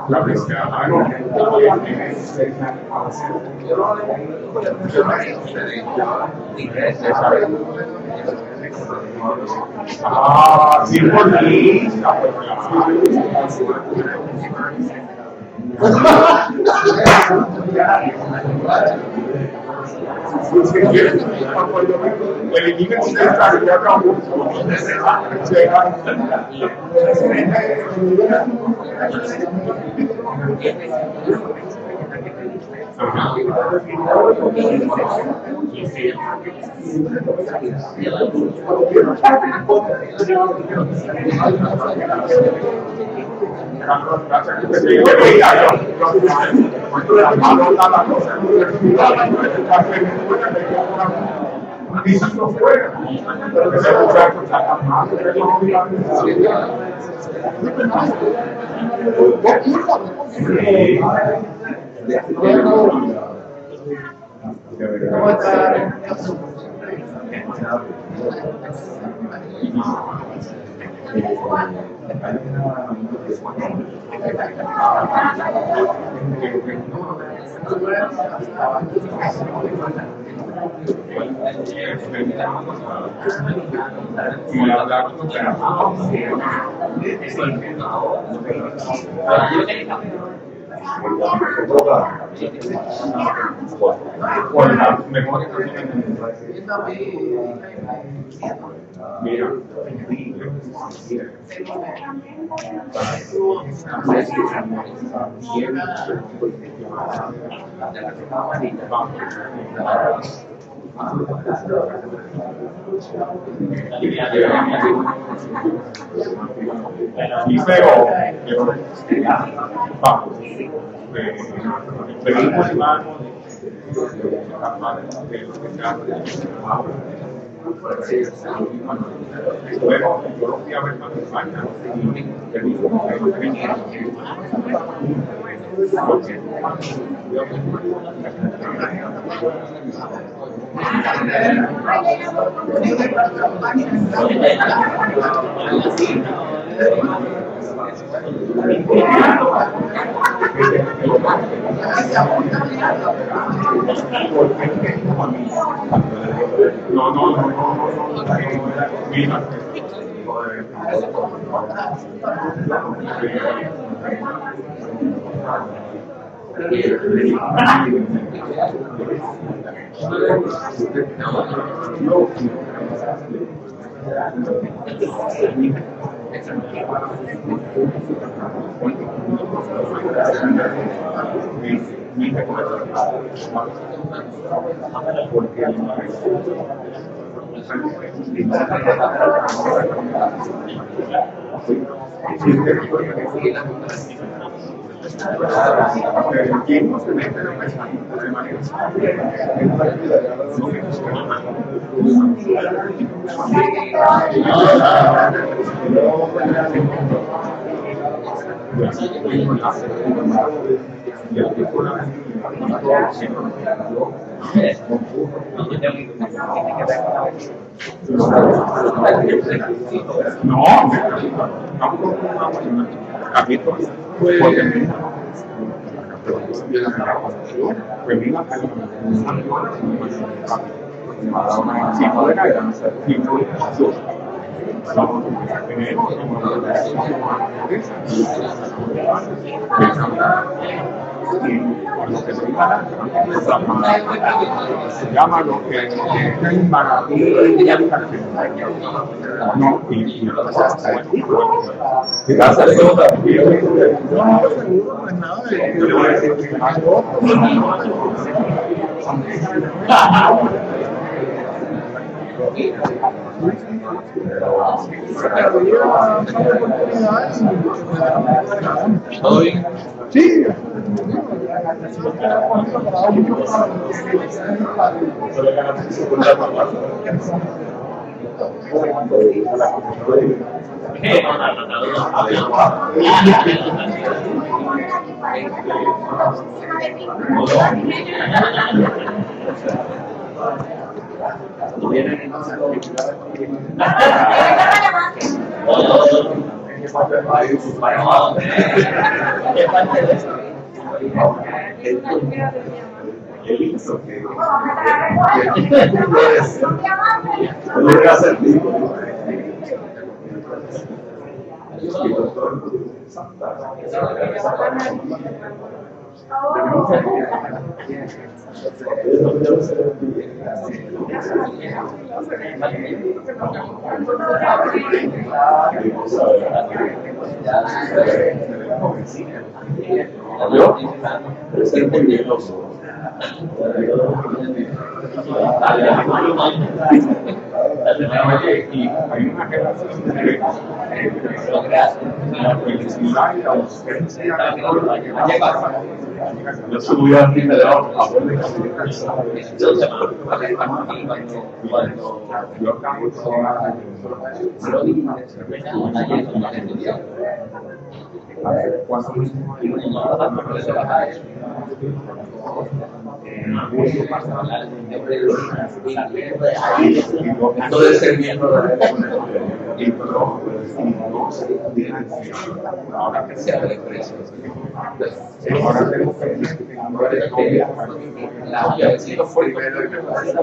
La pesca sí, por lista, y pero vamos, venimos hermanos bueno, yo lo fui a ver para España y el mismo se llama lo que es maravilla no ¿todo bien? Sí. Y hay una relación entre la felicidad y la ausencia yo subí a mi medallón a poner yo cambio no de ser miembro de la ahora que sea de precio. ahora tengo que la fue primero y me parece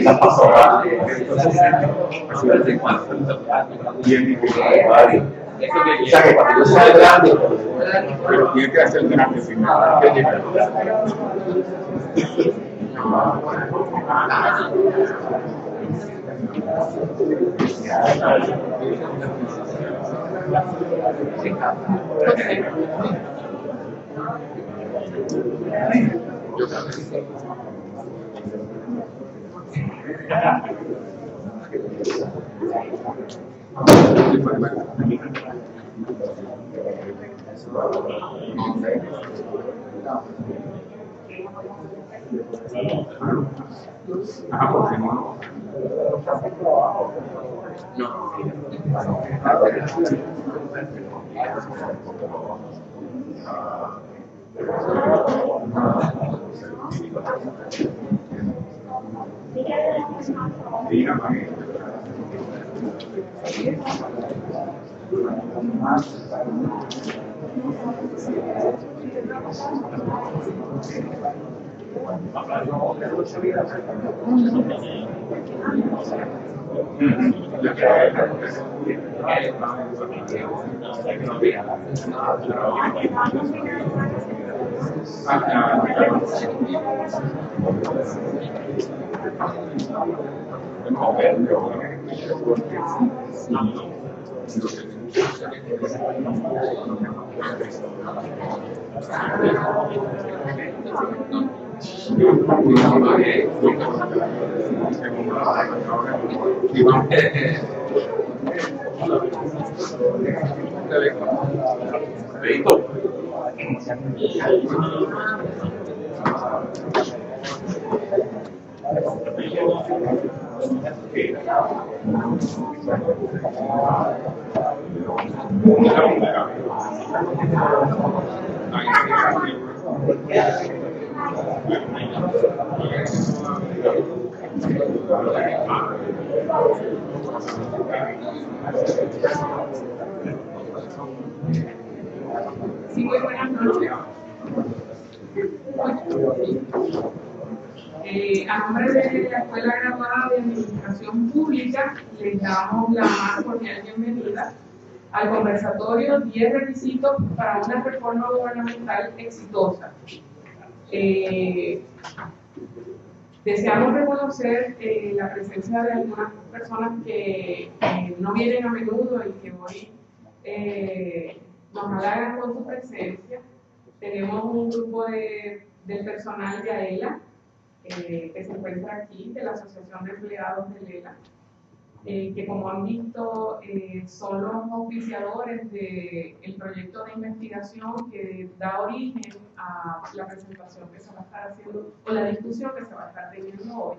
la pasó o sea que cuando yo sea grande, pero tiene que hacer grande sin nada. Porque no. Sí, muy buenas noches. A nombre de la Escuela Graduada de Administración Pública, les damos la más cordial bienvenida al conversatorio 10 requisitos para una reforma gubernamental exitosa. Deseamos reconocer la presencia de algunas personas que no vienen a menudo y que hoy nos halagan con su presencia. Tenemos un grupo del personal de AELA que se encuentra aquí, de la Asociación de Empleados de LELA, que como han visto son los auspiciadores del proyecto de investigación que da origen a la presentación que se va a estar haciendo o la discusión que se va a estar teniendo hoy.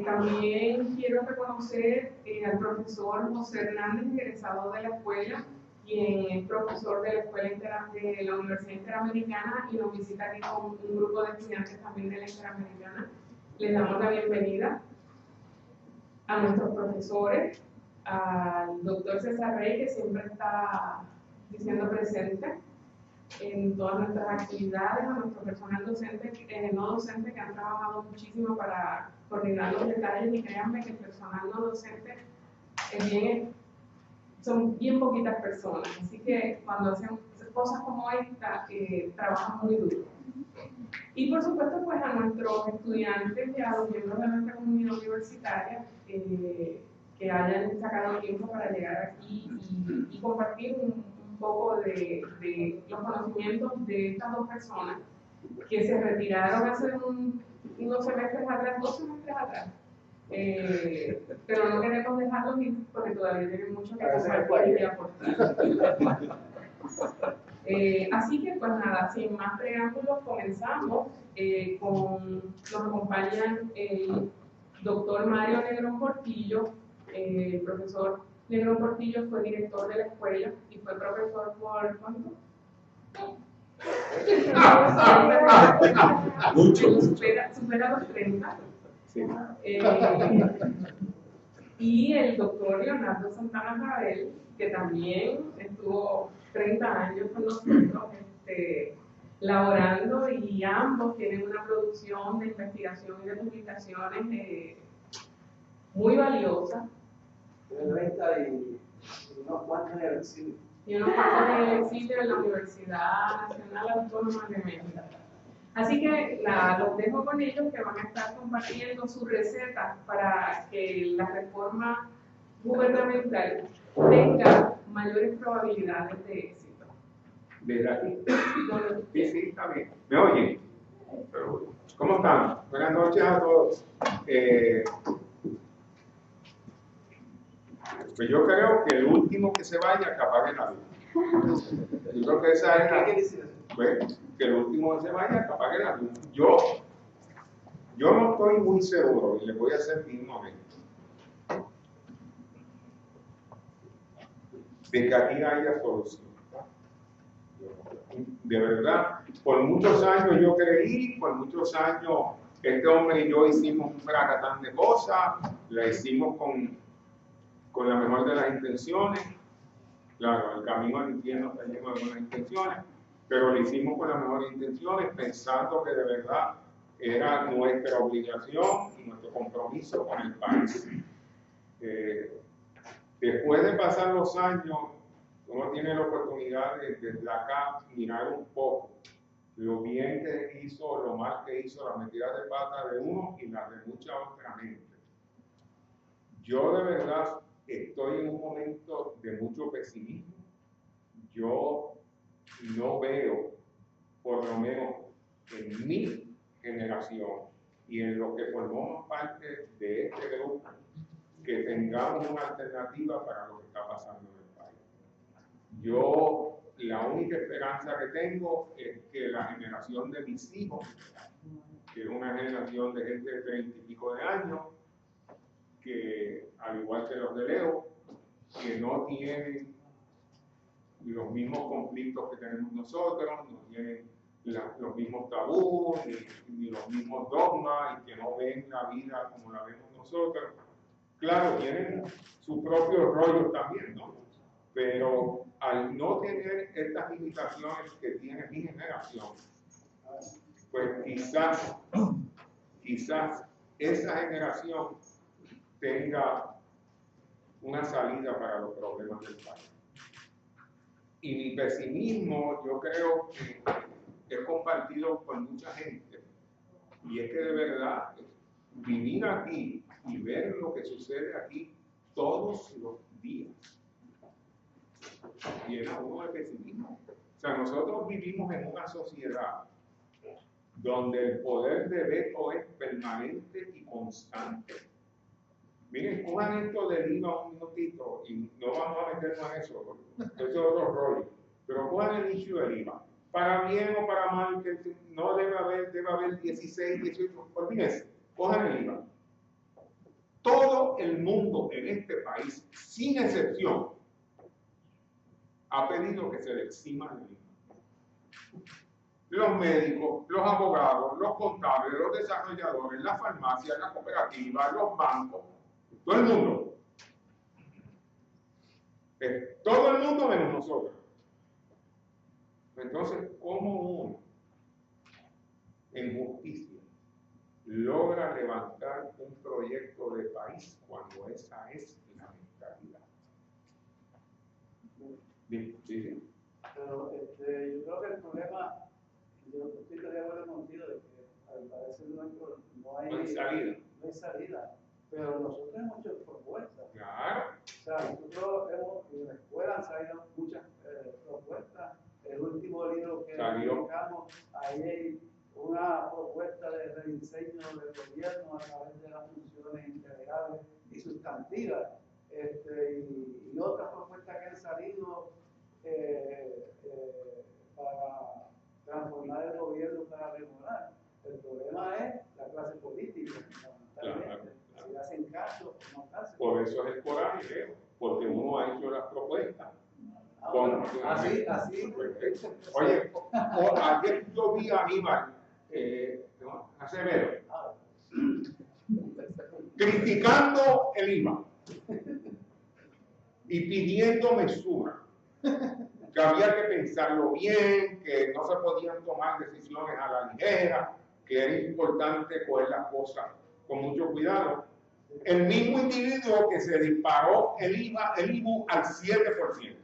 También quiero reconocer al profesor José Hernández, egresado de la escuela, quien es profesor de la escuela de la Universidad Interamericana y nos visita aquí con un grupo de estudiantes también de la Interamericana. Les damos la bienvenida a nuestros profesores, al doctor César Rey, que siempre está diciendo presente en todas nuestras actividades, a nuestro personal docente, no docente, que han trabajado muchísimo para coordinar los detalles, y créanme que el personal no docente son bien poquitas personas, así que cuando hacen cosas como esta, trabajan muy duro. Y por supuesto, pues a nuestros estudiantes y a los miembros de nuestra comunidad universitaria que hayan sacado tiempo para llegar aquí y compartir un poco de los conocimientos de estas dos personas que se retiraron hace unos semestres atrás, 2 semestres atrás. Pero no queremos dejarlos ir porque todavía tienen mucho que compartir y aportar. Así que pues nada, sin más preámbulos, comenzamos. Nos acompañan el doctor Mario Negrón Portillo. El profesor Negrón Portillo fue director de la escuela y fue profesor por ¿cuánto? Mucho. Supera los 30. Sí. Y el doctor Leonardo Santana Rabel, que también estuvo 30 años con nosotros laborando, y ambos tienen una producción de investigación y de publicaciones muy valiosa. 30 y unos cuantos en el exilio. Y unos cuantos en el exilio en la Universidad Nacional Autónoma de México. Así que los dejo con ellos, que van a estar compartiendo sus recetas para que la reforma gubernamental tenga mayores probabilidades de éxito. Desde aquí. Sí, está bien. ¿Me oyen? ¿Cómo están? Buenas noches a todos. Pues yo creo que el último que se vaya, que apague la luz. Yo creo que esa es la... Pues, que el último que se vaya, que apague la luz. Yo no estoy muy seguro, y le voy a hacer mi momento, de que aquí haya solución. De verdad, por muchos años yo creí, por muchos años este hombre y yo hicimos un fracatán de cosas, la hicimos con la mejor de las intenciones. Claro, el camino al infierno está lleno de buenas intenciones, pero lo hicimos con las mejores intenciones, pensando que de verdad era nuestra obligación y nuestro compromiso con el país. Después de pasar los años, uno tiene la oportunidad de desde acá mirar un poco lo bien que hizo, lo mal que hizo, las metidas de pata de uno y las de mucha otra gente. Yo de verdad estoy en un momento de mucho pesimismo. Yo no veo, por lo menos en mi generación y en los que formamos parte de este grupo, que tengamos una alternativa para lo que está pasando en el país. Yo, la única esperanza que tengo es que la generación de mis hijos, que es una generación de gente de 30 y pico de años, que al igual que los de Leo, que no tienen los mismos conflictos que tenemos nosotros, no tienen los mismos tabús, ni los mismos dogmas, y que no ven la vida como la vemos nosotros. Claro, tienen sus propios rollos también, ¿no? Pero al no tener estas limitaciones que tiene mi generación, pues quizás esa generación tenga una salida para los problemas del país. Y mi pesimismo, yo creo que es compartido por mucha gente. Y es que de verdad, vivir aquí y ver lo que sucede aquí todos los días llena uno de pesimismo. O sea, nosotros vivimos en una sociedad donde el poder de veto es permanente y constante. Miren, cojan esto del IVA un minutito y no vamos a meternos en eso, eso es otro rollo. Pero cojan el issue del IVA. Para bien o para mal, que no debe haber 16, 18, olvídense, cojan el IVA. Todo el mundo en este país, sin excepción, ha pedido que se le exima el IVA. Los médicos, los abogados, los contables, los desarrolladores, las farmacias, las cooperativas, los bancos, todo el mundo. Todo el mundo menos nosotros. Entonces, ¿cómo uno, en justicia, logra levantar un proyecto de país cuando esa es la mentalidad? Sí. Pero yo creo que el problema, yo estoy de acuerdo contigo de que al parecer no hay salida. Pero nosotros hemos hecho propuestas. Claro. O sea, nosotros en la escuela han salido muchas propuestas. El último libro que publicamos, ahí hay una propuesta de rediseño del gobierno a través de las funciones integrales y sustantivas. Y otras propuestas que han salido para transformar el gobierno para mejorar. El problema es la clase política, fundamentalmente. Si hacen caso o no hacen. Por eso es el coraje, porque uno ha hecho las propuestas. Así. Oye, ayer yo vi a Aníbal Acevedo criticando el IVA y pidiendo mesura, que había que pensarlo bien, que no se podían tomar decisiones a la ligera, que era importante coger las cosas con mucho cuidado. El mismo individuo que se disparó el IVU al 7%.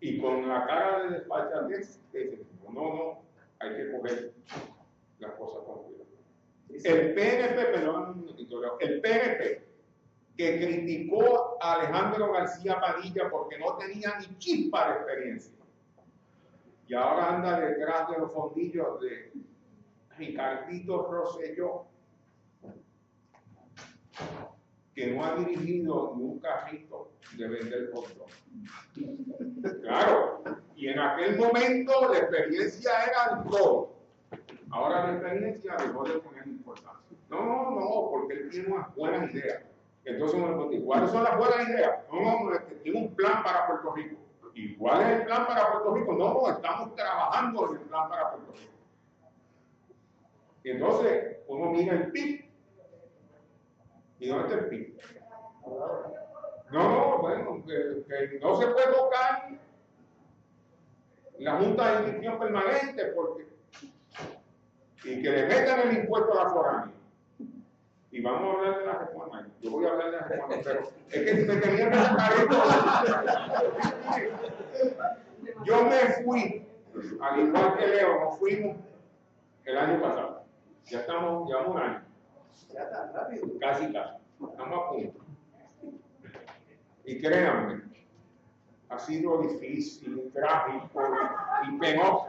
Y con la cara de despachatez, dice, no, hay que coger las cosas con cuidado. El PNP, perdón un minutito, el PNP, que criticó a Alejandro García Padilla porque no tenía ni chispa de experiencia. Y ahora anda detrás de los fondillos de Ricardito Rosselló, que no ha dirigido ni un carrito de vender hot dog. Claro, y en aquel momento la experiencia era el todo. Ahora la experiencia dejó de poner importancia. No, porque él tiene unas buenas ideas. Entonces uno le pregunta, ¿cuáles son las buenas ideas? No, tiene un plan para Puerto Rico. ¿Y cuál es el plan para Puerto Rico? No, estamos trabajando en el plan para Puerto Rico. Y entonces uno mira el PIB. ¿Y dónde está el PIB? Bueno, que no se puede tocar la Junta de Inscripción Permanente porque y que le metan el impuesto a la foránea. Y vamos a hablar de la reforma. Yo voy a hablar de la reforma, pero es que me tenía que sacar esto. Yo me fui, al igual que Leo, nos fuimos el año pasado. Llevamos un año. Ya está rápido. Casi. Estamos a punto. Y créanme, ha sido difícil, trágico y penoso.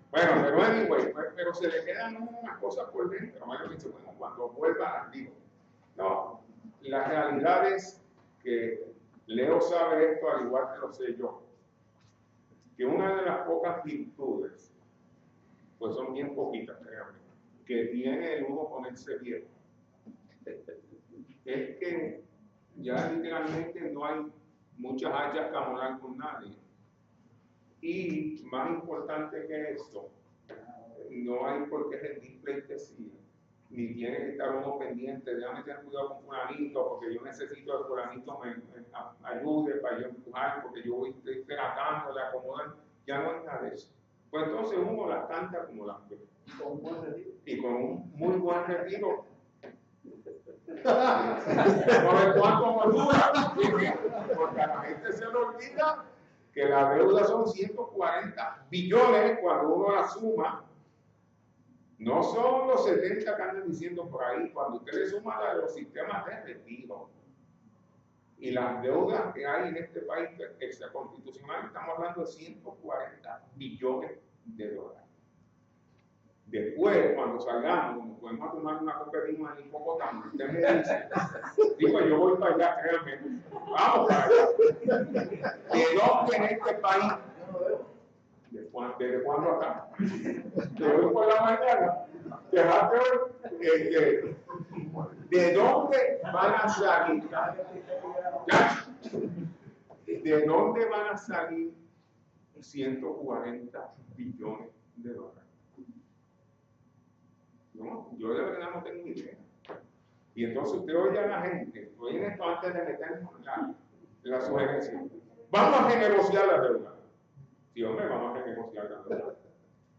Bueno, pero anyway, pero se le quedan unas cosas por dentro. Bueno, cuando vuelva, digo. No, la realidad es que Leo sabe esto al igual que lo sé yo. Que una de las pocas virtudes, pues son bien poquitas, créanme, que tiene el uno ponerse viejo, es que ya literalmente no hay muchas hayas que amolar con nadie. Y más importante que eso, no hay por qué rendir pleitesía, ni tiene que estar uno pendiente, déjame tener cuidado con fulanito, porque yo necesito que fulanito me ayude para yo empujar, porque yo estoy tratando de acomodar, ya no hay nada de eso. Pues entonces uno las canta como las ve. Y con un muy buen retiro. No ver cuánto mordura, porque a la gente se le olvida que la deuda son 140 billones cuando uno la suma. No son los 70 que andan diciendo por ahí, cuando usted le suma la de los sistemas de retiro y las deudas que hay en este país extraconstitucional, estamos hablando de 140 billones de dólares. Después, cuando salgamos, nos podemos tomar una copa de vino en Hipopótamo. Usted me dice, digo, yo voy para allá, créanme, vamos para allá. ¿De dónde en este país? Después ¿Desde cuándo acá? De hoy por la mañana. ¿De dónde van a salir? ¿De dónde van a salir 140 billones de dólares? No, yo de verdad no tengo idea. Y entonces usted oye a la gente, oye esto antes de meternos la sugerencia. Vamos a renegociar la deuda. Sí, hombre, vamos a renegociar la deuda.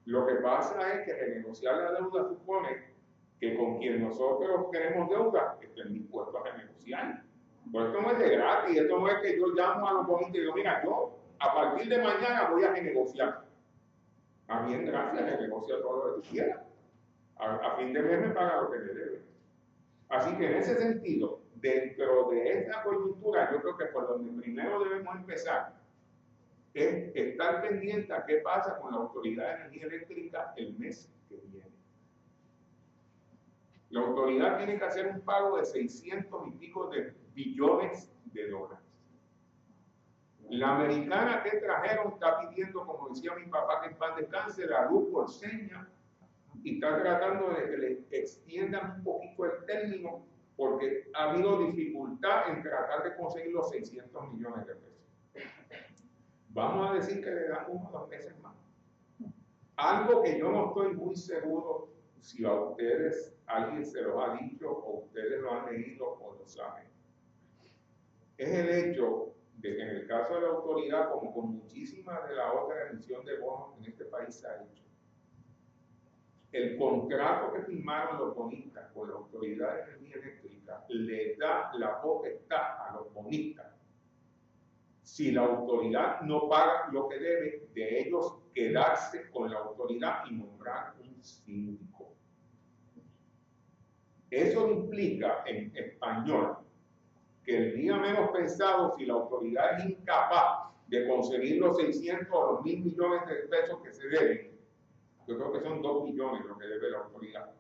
Lo que pasa es que renegociar la deuda supone que con quien nosotros tenemos deuda estén dispuestos a renegociar. Por esto no es de gratis, esto no es que yo llamo a los bonitos y digo, mira, yo a partir de mañana voy a renegociar. A bien, gracias, renegocia todo lo que tú quieras. A fin de mes me paga lo que me debe. Así que en ese sentido, dentro de esta coyuntura, yo creo que por donde primero debemos empezar es estar pendiente a qué pasa con la Autoridad de Energía Eléctrica el mes que viene. La autoridad tiene que hacer un pago de 600 y pico de billones de dólares. La americana que trajeron está pidiendo, como decía mi papá, que en paz descanse, la luz por señas, y está tratando de que le extiendan un poquito el término porque ha habido dificultad en tratar de conseguir los 600 millones de pesos. Vamos a decir que le dan 1 o 2 meses más. Algo que yo no estoy muy seguro si a ustedes alguien se los ha dicho o ustedes lo han leído o lo saben, es el hecho de que en el caso de la autoridad, como con muchísimas de la otra emisión de bonos en este país se ha hecho, el contrato que firmaron los bonistas con la Autoridad de Energía Eléctrica le da la potestad a los bonistas, si la autoridad no paga lo que debe, de ellos quedarse con la autoridad y nombrar un síndico. Eso implica, en español, que el día menos pensado, si la autoridad es incapaz de conseguir los 600 o los 1.000 millones de pesos que se deben, yo creo que son 2 billones lo que debe la autoridad.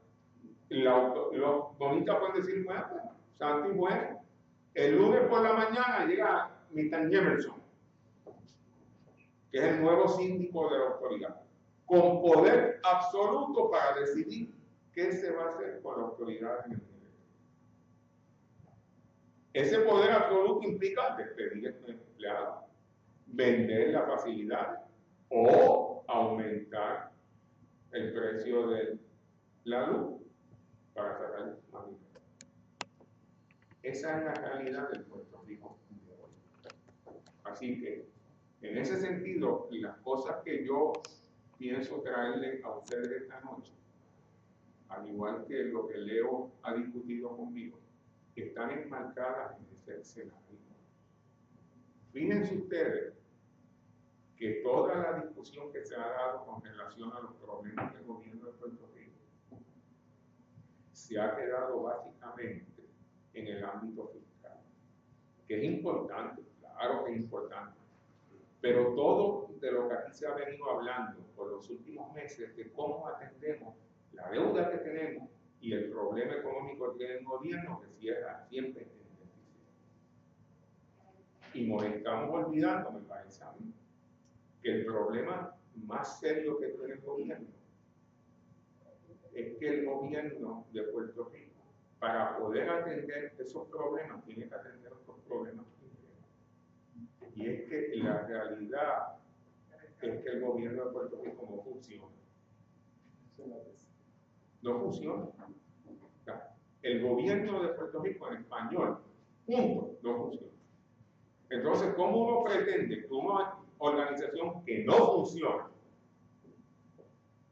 Los bonistas pueden decir, bueno, pues, santo y bueno. El lunes por la mañana llega Mr. Jemerson, que es el nuevo síndico de la autoridad, con poder absoluto para decidir qué se va a hacer con la autoridad en el nivel. Ese poder absoluto implica despedir a este empleado, vender la facilidad o aumentar el precio de la luz para sacar más dinero. Esa es la realidad del Puerto Rico de hoy. Así que, en ese sentido, las cosas que yo pienso traerle a ustedes esta noche, al igual que lo que Leo ha discutido conmigo, están enmarcadas en ese escenario. Fíjense ustedes que toda la discusión que se ha dado con relación a los problemas del gobierno de Puerto Rico se ha quedado básicamente en el ámbito fiscal, que es importante, claro que es importante, pero todo de lo que aquí se ha venido hablando por los últimos meses de cómo atendemos la deuda que tenemos y el problema económico que tiene el gobierno, que cierra siempre en déficit. Y nos estamos olvidando, me parece a mí, que el problema más serio que tiene el gobierno es que el gobierno de Puerto Rico, para poder atender esos problemas, tiene que atender otros problemas primero. Y es que la realidad es que el gobierno de Puerto Rico no funciona. No funciona. El gobierno de Puerto Rico en español, punto, no funciona. Entonces, ¿cómo uno pretende que una organización que no funciona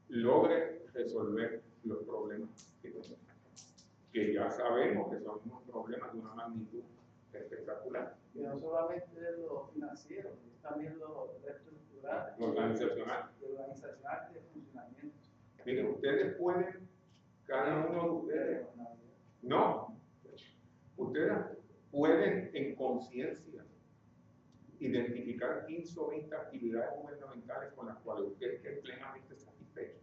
logre resolver los problemas que ya sabemos que son unos problemas de una magnitud espectacular? Y no solamente lo financiero, también lo estructural, Lo organizacional. De funcionamiento. Miren, ustedes pueden, cada uno de ustedes, no, ustedes pueden en conciencia identificar 15 o 20 actividades gubernamentales con las cuales usted esté plenamente satisfecho.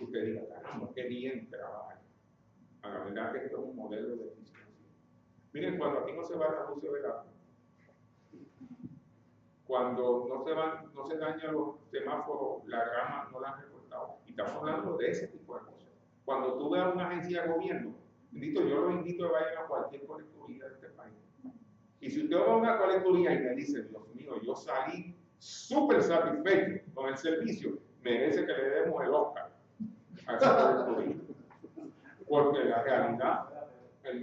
Usted diga, caramba, qué bien trabajan. A la verdad que esto es un modelo de eficiencia. Miren, cuando aquí no se va la luz, se ve la luz. cuando no se dañan los semáforos, la rama no la han reportado. Y estamos hablando de ese tipo de cosas. Cuando tú veas una agencia de gobierno, yo los invito a que vayan a cualquier colecturía de este país. Y si usted va a una colecturía y me dice, Dios mío, yo salí súper satisfecho con el servicio, merece que le demos el Oscar a esa colecturía. Porque la realidad, el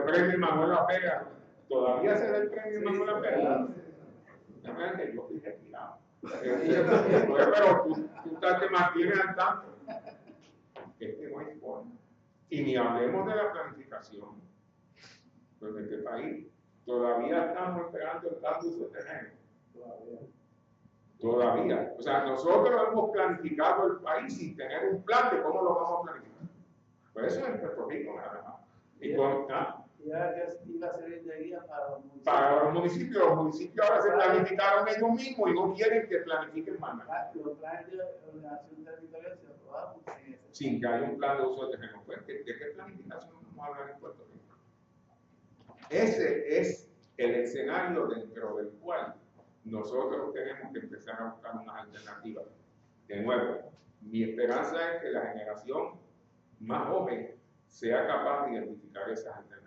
premio Manuel Lapega, todavía se da el premio Manuel Lapega. La verdad que yo fui retirado. Pero tú te mantienes al tanto. Es que no hay forma. Y ni hablemos de la planificación. Pues en este país todavía estamos esperando el cambio de terreno. Todavía. O sea, nosotros hemos planificado el país sin tener un plan de cómo lo vamos a planificar. Pues eso es en Puerto Rico nada más. Y ya que iba a servir de guía para los municipios. Para los municipios ahora se planificaron ellos mismos y no quieren que planifiquen más nada. Los planes de ordenación territorial se aprobaron sin que haya un plan de uso de terreno. Pues, ¿de qué planificación vamos a hablar en Puerto Rico? Ese es el escenario dentro del cual nosotros tenemos que empezar a buscar unas alternativas. De nuevo, mi esperanza es que la generación más joven sea capaz de identificar esas alternativas.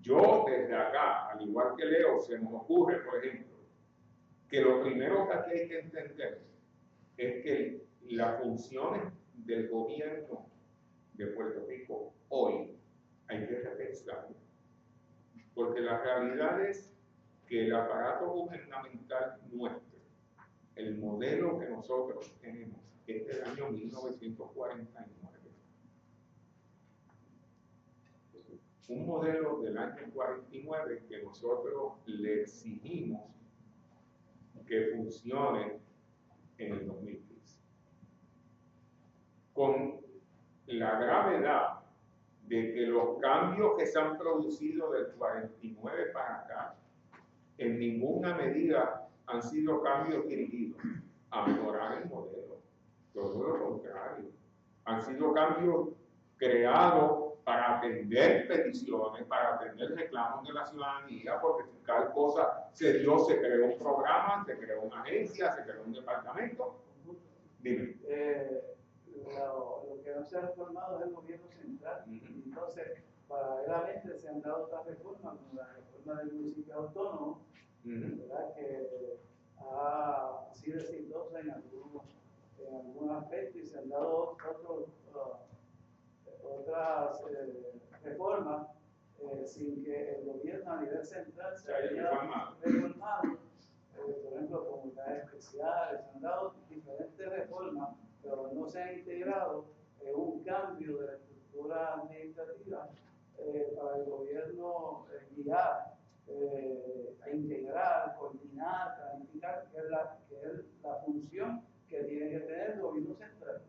Yo desde acá, al igual que Leo, se nos ocurre, por ejemplo, que lo primero que aquí hay que entender es que las funciones del gobierno de Puerto Rico hoy hay que repensarlo. Porque la realidad es que el aparato gubernamental nuestro, el modelo que nosotros tenemos, es del año 1949. Un modelo del año 49 que nosotros le exigimos que funcione en el 2015. Con la gravedad de que los cambios que se han producido del 49 para acá, en ninguna medida han sido cambios dirigidos a mejorar el modelo. Todo lo contrario. Han sido cambios creados para atender peticiones, para atender reclamos de la ciudadanía, porque si tal cosa se dio, se creó un programa, se creó una agencia, se creó un departamento. Dime. Lo que no se ha reformado es el gobierno central. Entonces, paralelamente se han dado otras reformas, como la reforma del municipio autónomo, ¿verdad? Que ha sido exitosa en algún aspecto y se han dado otras reformas sin que el gobierno a nivel central se haya reformado. Por ejemplo, comunidades especiales, se han dado diferentes reformas, pero no se han integrado en un cambio de la estructura administrativa para el gobierno guiar, integrar, coordinar, planificar, que es la función que tiene que tener el gobierno central.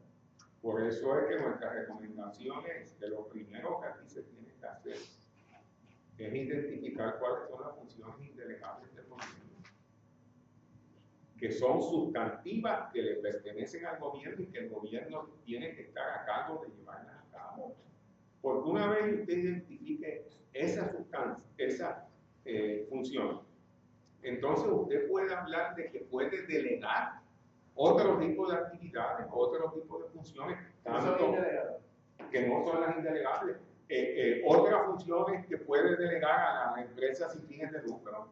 Por eso es que nuestra recomendación es que lo primero que aquí se tiene que hacer es identificar cuáles son las funciones indelegables del gobierno, que son sustantivas, que le pertenecen al gobierno y que el gobierno tiene que estar a cargo de llevarlas a cabo. Porque una vez usted identifique esa sustancia, esa función, entonces usted puede hablar de que puede delegar otro tipo de actividades, otro tipo de funciones, tanto que no son las indelegables, otras funciones que puede delegar a las empresas sin fines de lucro,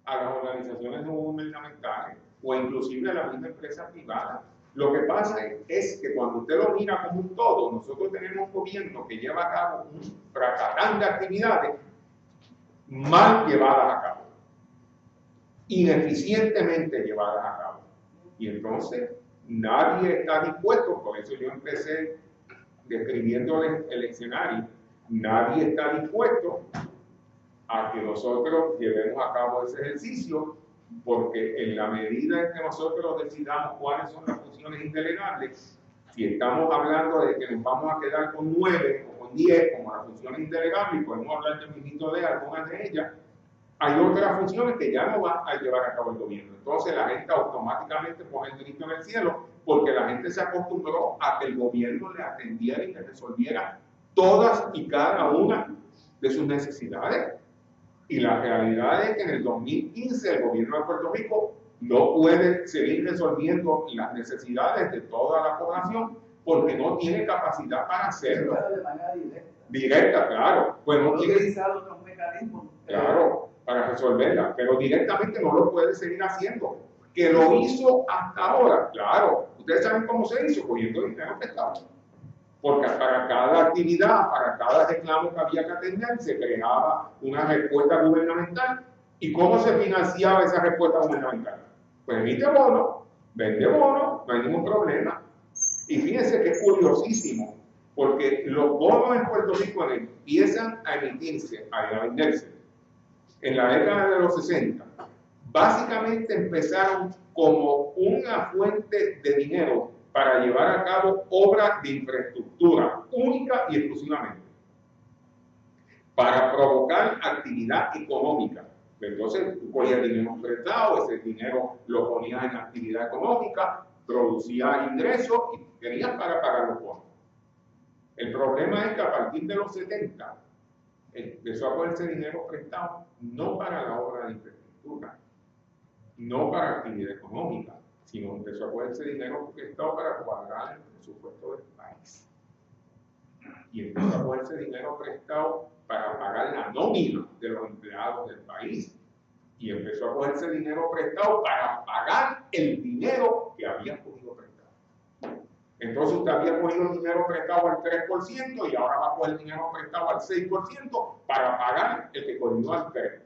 a las organizaciones no gubernamentales o inclusive a la misma empresa privada. Lo que pasa es que cuando usted lo mira como un todo, nosotros tenemos un gobierno que lleva a cabo un fracatán de actividades mal llevadas a cabo, ineficientemente llevadas a cabo. Y entonces nadie está dispuesto, por eso yo empecé describiéndoles el escenario, nadie está dispuesto a que nosotros llevemos a cabo ese ejercicio, porque en la medida en que nosotros decidamos cuáles son las funciones indelegables, si estamos hablando de que nos vamos a quedar con 9 o con 10 como las funciones indelegables, y podemos hablar de algunas de ellas, hay otras funciones que ya no va a llevar a cabo el gobierno. Entonces la gente automáticamente pone el grito en el cielo porque la gente se acostumbró a que el gobierno le atendiera y le resolviera todas y cada una de sus necesidades. Y la realidad es que en el 2015 el gobierno de Puerto Rico no puede seguir resolviendo las necesidades de toda la población porque no tiene capacidad para hacerlo. Pero de manera directa. Directa, claro. Pues no tiene, utilizar otros mecanismos. claro, para resolverla, pero directamente no lo puede seguir haciendo. Que lo hizo hasta ahora, claro. Ustedes saben cómo se hizo, cogiendo dinero prestado. Porque para cada actividad, para cada reclamo que había que atender, se creaba una respuesta gubernamental. ¿Y cómo se financiaba esa respuesta gubernamental? Pues emite bono, vende bono, no hay ningún problema. Y fíjense que es curiosísimo, porque los bonos en Puerto Rico empiezan a emitirse, a venderse, en la década de los 60. Básicamente empezaron como una fuente de dinero para llevar a cabo obras de infraestructura, única y exclusivamente, para provocar actividad económica. Entonces, tú cogías dinero prestado, ese dinero lo ponías en actividad económica, producía ingresos y tenías para pagar los bonos. El problema es que a partir de los 70 empezó a ponerse dinero prestado no para la obra de infraestructura, no para actividad económica, sino empezó a ponerse dinero prestado para cuadrar el presupuesto del país. Y empezó a ponerse dinero prestado para pagar la nómina de los empleados del país. Y empezó a cogerse dinero prestado para pagar el dinero que había cogido prestado. Entonces usted había cogido dinero prestado al 3% y ahora va a coger dinero prestado al 6% para pagar el que cogió al 3%.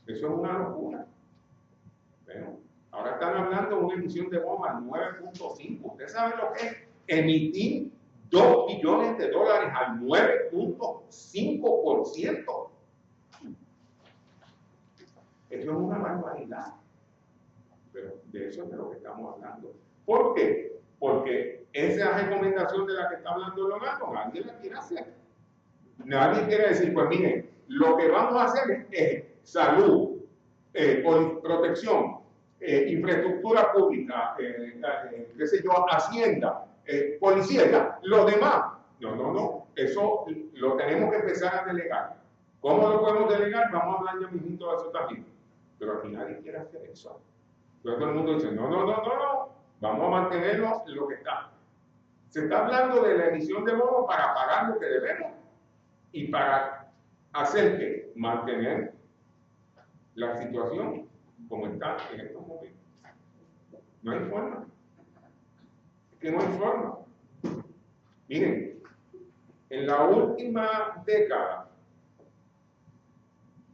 Eso es una locura. Bueno, ahora están hablando de una emisión de bonos al 9.5. ¿Usted sabe lo que es emitir $2 billones al 9.5%? Eso es una barbaridad. Pero de eso es de lo que estamos hablando. ¿Por qué? Porque esa recomendación de la que está hablando Leonardo, nadie la quiere hacer. Nadie quiere decir, pues miren, lo que vamos a hacer es salud, protección, infraestructura pública, qué sé yo, hacienda, policía, ya, los demás. No. Eso lo tenemos que empezar a delegar. ¿Cómo lo podemos delegar? Vamos a hablar ya mismito de eso también. Pero aquí nadie quiere hacer eso. Entonces todo el mundo dice, no, vamos a mantenerlo en lo que está. Se está hablando de la emisión de bonos para pagar lo que debemos y para hacer que mantener la situación como está en estos momentos. No hay forma. Es que no hay forma. Miren, en la última década,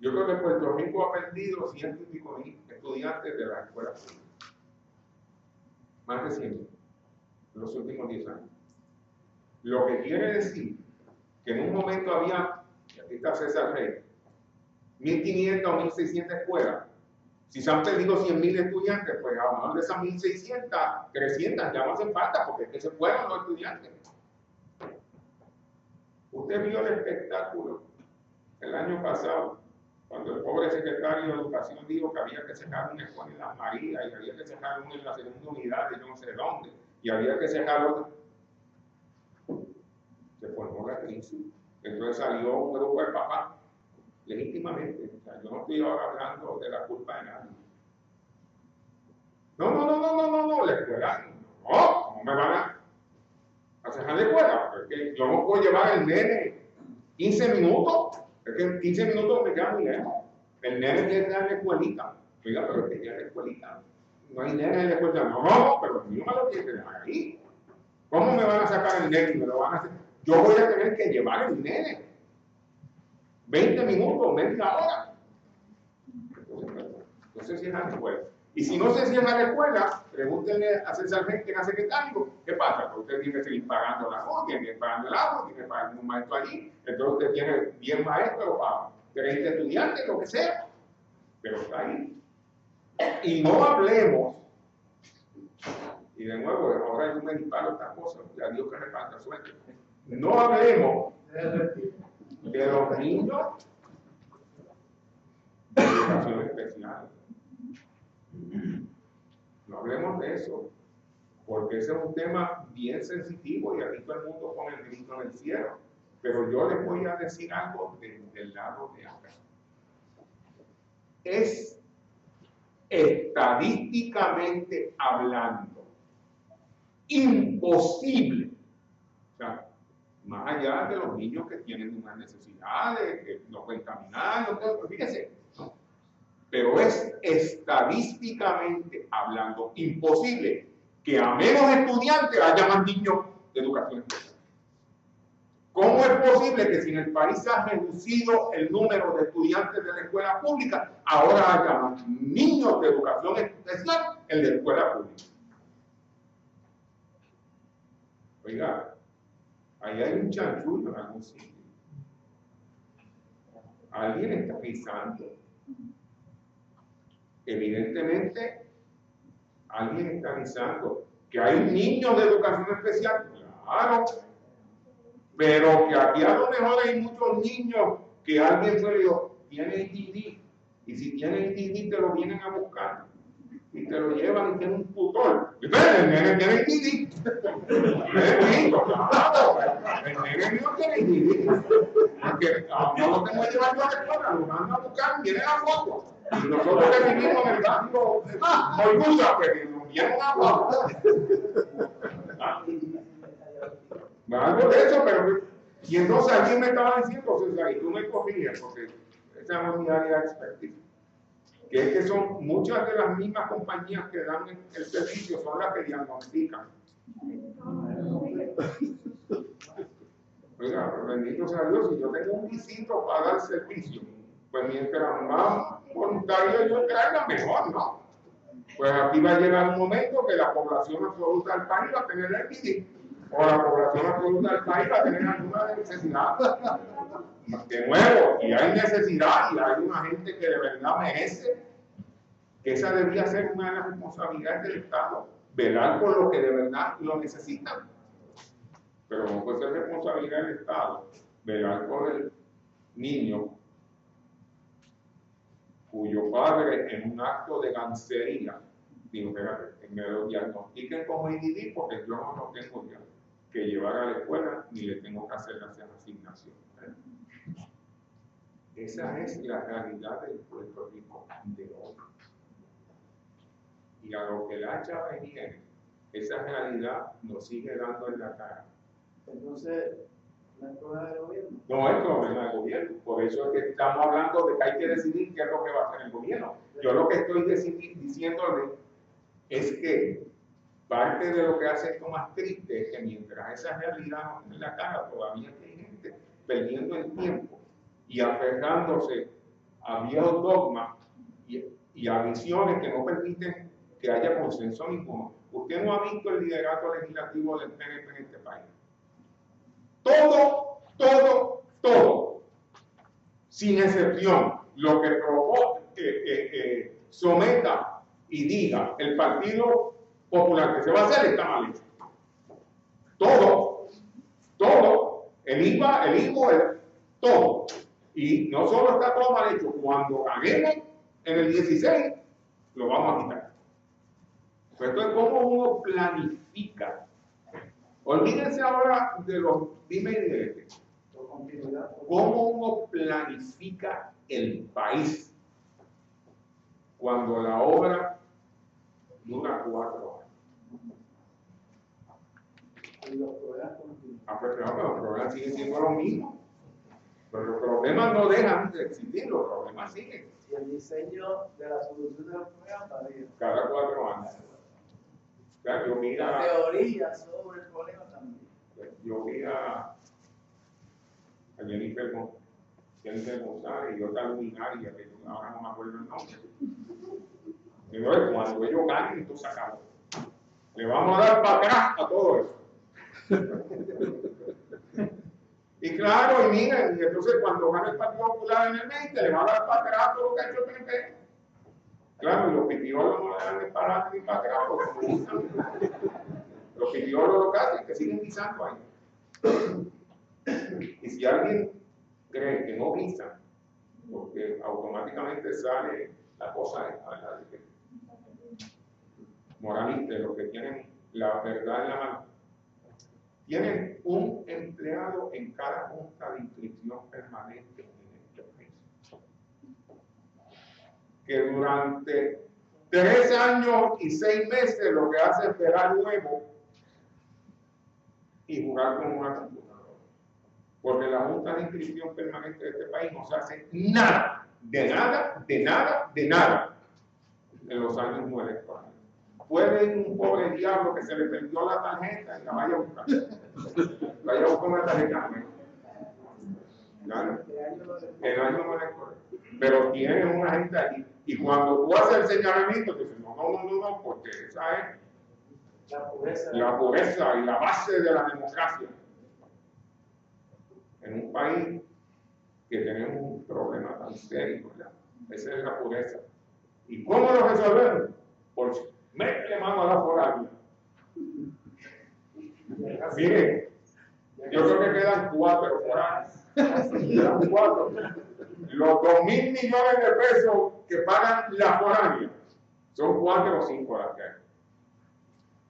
yo creo que Puerto Rico ha perdido 100 y pico estudiantes de la escuela pública. Más de 100 en los últimos 10 años. Lo que quiere decir que en un momento había, y aquí está César Rey, 1.500 o 1.600 escuelas. Si se han perdido 100.000 estudiantes, pues a lo mejor de esas 1.600, 300 ya no hacen falta porque es que se fueron los estudiantes. Usted vio el espectáculo el año pasado, cuando el pobre secretario de Educación dijo que había que cerrar una escuela en Las Marías y había que cerrar una en la segunda unidad de yo no sé dónde, y había que cerrar otra. Se formó la crisis. Entonces salió un grupo de papás, legítimamente. O sea, yo no estoy ahora hablando de la culpa de nadie. No, la escuela, no, ¿cómo me van a cerrar la escuela? Porque yo no puedo llevar el nene 15 minutos. Es que 15 minutos me quedan muy lejos. El nene tiene que estar en la escuelita. Oiga, pero es que ya en la escuelita. No hay nene en la escuelita. No, pero el niño me lo tiene que dejar aquí. ¿Cómo me van a sacar el nene y me lo van a hacer? Yo voy a tener que llevar el nene. 20 minutos, media hora. Entonces cierran la escuela. Y si no se cierra la escuela, pregúntenle a César Rey, que era secretario, ¿qué pasa? Porque usted tiene que seguir pagando la luz, tiene que pagar el agua, tiene que pagar un maestro allí, entonces usted tiene 10 maestros para 30 estudiantes, lo que sea. Pero está ahí. Y no hablemos, y de nuevo, ahora yo me disparo estas cosas, a Dios que reparta suerte. No hablemos de los niños de educación especial. No hablemos de eso, porque ese es un tema bien sensitivo y aquí todo el mundo pone el grito en el cielo. Pero yo les voy a decir algo del lado de acá. Es estadísticamente hablando, imposible. O sea, más allá de los niños que tienen unas necesidades, que no pueden caminar, no pueden, fíjense, ¿no? Pero es estadísticamente hablando imposible que a menos estudiantes haya más niños de educación especial. ¿Cómo es posible que si en el país se ha reducido el número de estudiantes de la escuela pública, ahora haya más niños de educación especial en la escuela pública? Oiga, ahí hay un chanchullo en algún sitio. Alguien está pisando. Evidentemente, alguien está avisando que hay niños de educación especial, claro, pero que aquí a lo mejor hay muchos niños que alguien fue y dijo, tiene IDD, y si tiene IDD te lo vienen a buscar, y te lo llevan y tiene un tutor. El nene tiene IDD. El nene mío tiene IDD. Porque no lo tengo que llevar yo a la escuela, lo mandan a buscar, vienen a foto. Y nosotros que vivimos en el barrio Morgusa, pues nos vienen a foto. Algo de eso, pero. Y entonces alguien me estaba diciendo, César, y tú me corriges, porque esa no es mi área de expertise, que es que son muchas de las mismas compañías que dan el servicio, son las que diagnostican. Oiga, bendito sea Dios, si yo tengo un visito para dar servicio, pues mientras más voluntarios yo traiga, mejor, ¿no? Pues aquí va a llegar un momento que la población absoluta del país va a tener el IDD, o la población absoluta del país va a tener alguna necesidad. De nuevo, y hay necesidad, y hay una gente que de verdad merece, que esa debería ser una de las responsabilidades del Estado, velar por lo que de verdad lo necesitan. Pero no puede ser responsabilidad del Estado velar por el niño cuyo padre en un acto de gancería dijo, espérate, me lo diagnostiquen como IDD porque yo no lo tengo ya que llevar a la escuela ni le tengo que hacer las asignaciones. Esa es la realidad del Puerto Rico de hoy. Y a lo que la hacha viene, esa realidad nos sigue dando en la cara. Entonces, ¿no es problema del gobierno? No es problema del gobierno. Por eso es que estamos hablando de que hay que decidir qué es lo que va a hacer el gobierno. Yo lo que estoy diciéndole es que parte de lo que hace esto más triste es que mientras esa realidad nos tiene en la cara, todavía hay gente perdiendo el tiempo y aferrándose a viejos dogmas y a visiones que no permiten que haya consenso ninguno. Usted no ha visto el liderato legislativo del PNP en este país. Todo, sin excepción, lo que someta y diga el Partido Popular que se va a hacer está mal hecho. Todo, el IVA, el IVO, todo. Y no solo está todo mal hecho, cuando gaguemos en el 16, lo vamos a quitar. Pues esto es como uno planifica. Olvídense ahora de los dime y direte. ¿Cómo uno planifica el país cuando la obra dura 4 años? Y los problemas continúan. Pues claro, los problemas siguen siendo los mismos. Pero los problemas no dejan de existir, los problemas siguen. Y el diseño de la solución de los problemas varía. Cada 4 años. Claro, yo vi La teoría sobre el problema también. Yo vi a Jennifer González y otra luminaria, que ahora no me acuerdo el nombre. Pero cuando ellos ganen, esto se acabó. Le vamos a dar para atrás a todo eso. Y claro, y miren, y entonces cuando gane el Partido Popular en el 20, le va a dar para atrás todo lo que ha hecho el PNP. Claro, y los pipiolos no le dan ni para adelante ni para atrás, porque guisan. Los pipiolos lo que hacen es que siguen guisando ahí. Y si alguien cree que no guisan, porque automáticamente sale la cosa de que moralistas, los que tienen la verdad en la mano, tienen un empleado en cada junta de inscripción permanente en este país, que durante 3 años y 6 meses lo que hace es ver nuevo y jugar con una computadora. Porque la Junta de Inscripción Permanente de este país no se hace nada, de nada, de nada, de nada en los años no electorales. Puede ir un pobre diablo que se le perdió la tarjeta y la vaya a buscar. Vaya a buscar una tarjeta nueva. ¿Claro? El año no electoral. Pero tienen una gente allí. Y cuando tú haces el señalamiento, tú dices, no, porque esa es la pureza y la base de la democracia. En un país que tenemos un problema tan serio, ¿verdad? Esa es la pureza. ¿Y cómo lo resolvemos? Por meterle mano a la foránea. Mire, yo creo que quedan 4 foráneos. Quedan 4. Los 2.000 millones de pesos que pagan la foránea son 4 o 5 las que hay.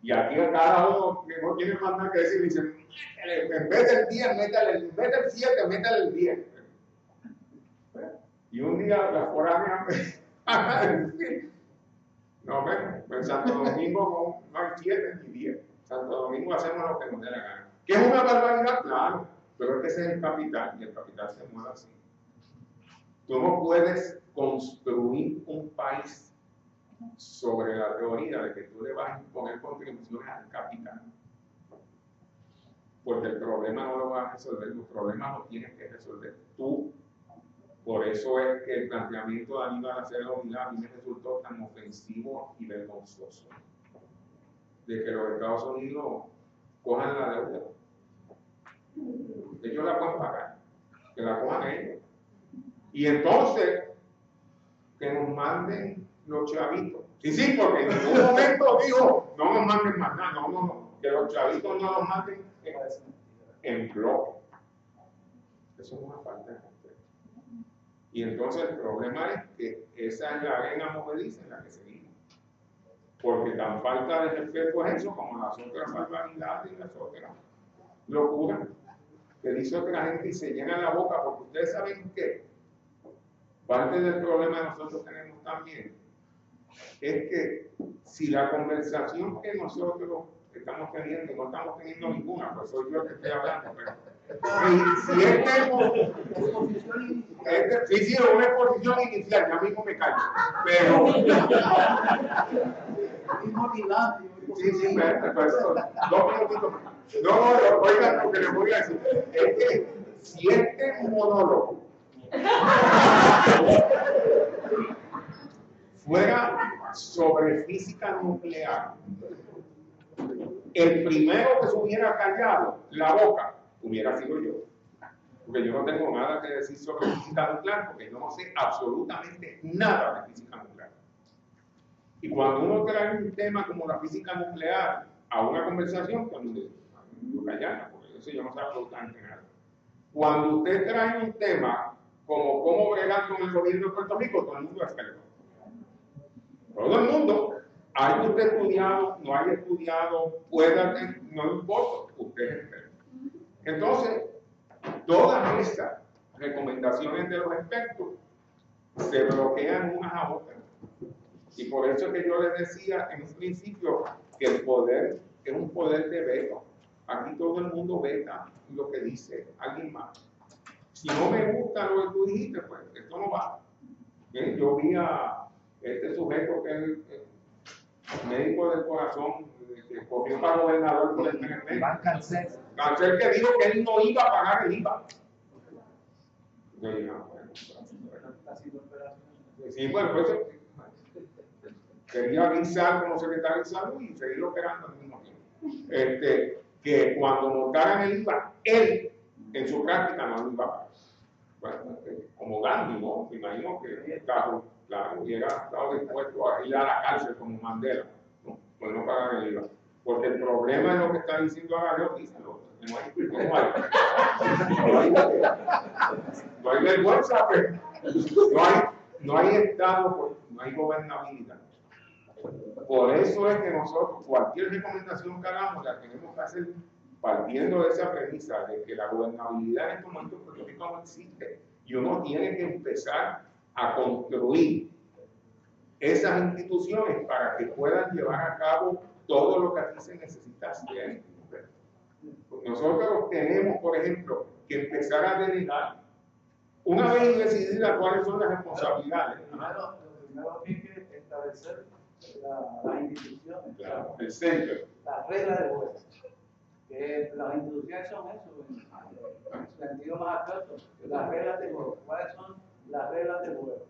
Y aquí a cada uno que no tiene más nada que decir, dicen, en vez del 10, métale el 7, métale el 10. Y un día la foránea no, bueno, en Santo Domingo no hay 7 ni 10. Santo Domingo hacemos lo que nos dé la gana. ¿Qué es una barbaridad? Claro, pero es que ese es el capital y el capital se mueve así. Tú no puedes construir un país sobre la teoría de que tú le vas a imponer contribuciones al capital. Porque el problema no lo vas a resolver, los problemas los tienes que resolver tú. Por eso es que el planteamiento de Aníbal Acevedo Vilá a mí me resultó tan ofensivo y vergonzoso. De que los Estados Unidos cojan la deuda. Ellos la pueden pagar. Que la cojan ellos. Y entonces, que nos manden los chavitos. Sí, porque en ningún momento dijo, no nos manden más nada, no, que los chavitos no nos manden en bloque. Eso es una falta de respeto. Y entonces el problema es que esa es la arena movediza en la que seguimos. Porque tan falta de respeto es eso como las otras barbaridades y las otras locuras que dice otra gente y se llena la boca, porque ustedes saben que parte del problema que nosotros tenemos también es que si la conversación que nosotros estamos teniendo, no estamos teniendo ninguna, pues soy yo que estoy hablando, pero si sí, una exposición inicial, ya mismo me callo, pero sí, pues, 2 minutitos más. No, oigan lo que les voy a decir, es que si este monólogo fuera sobre física nuclear, el primero que se hubiera callado la boca hubiera sido yo. Porque yo no tengo nada que decir sobre física nuclear, porque yo no sé absolutamente nada de física nuclear. Y cuando uno trae un tema como la física nuclear a una conversación, cuando yo callada, porque eso yo no sé absolutamente nada. Cuando usted trae un tema como cómo bregar con el gobierno de Puerto Rico, todo el mundo es experto. Todo el mundo. ¿Hay usted estudiado? ¿No hay estudiado? Puede, no importa, usted es experto. Entonces, todas estas recomendaciones de los expertos se bloquean unas a otras. Y por eso es que yo les decía en un principio que el poder es un poder de veto. Aquí todo el mundo veta lo que dice alguien más. Si no me gusta lo que tú dijiste, pues esto no va. Yo vi a este sujeto que es médico del corazón, que corrió para gobernador por el PNP. Cancel que dijo que él no iba a pagar el IVA. Yo dije, sí, bueno, pues quería avisar como secretario de salud y seguir operando al mismo tiempo. Que cuando montaran el IVA, él en su práctica no lo iba a pagar. Bueno, como Gandhi, ¿no? Me imagino que estaba, claro, hubiera estado dispuesto a ir a la cárcel como Mandela, ¿no? Pues no pagar el IVA. Porque el problema es lo que está diciendo Agaleo, díselo. No hay vergüenza, pero no hay Estado, no hay gobernabilidad. Por eso es que nosotros, cualquier recomendación que hagamos, la tenemos que hacer partiendo de esa premisa de que la gobernabilidad en este momento en Puerto Rico no existe. Y uno tiene que empezar a construir esas instituciones para que puedan llevar a cabo todo lo que aquí se necesita hacer. Nosotros tenemos, por ejemplo, que empezar a delegar. Una vez decididas cuáles son las responsabilidades. Primero hay que establecer las instituciones. Claro, el centro. Las reglas de juego. Que las instituciones son eso, en su sentido más abstracto. Las reglas de juego. ¿Cuáles son las reglas de juego?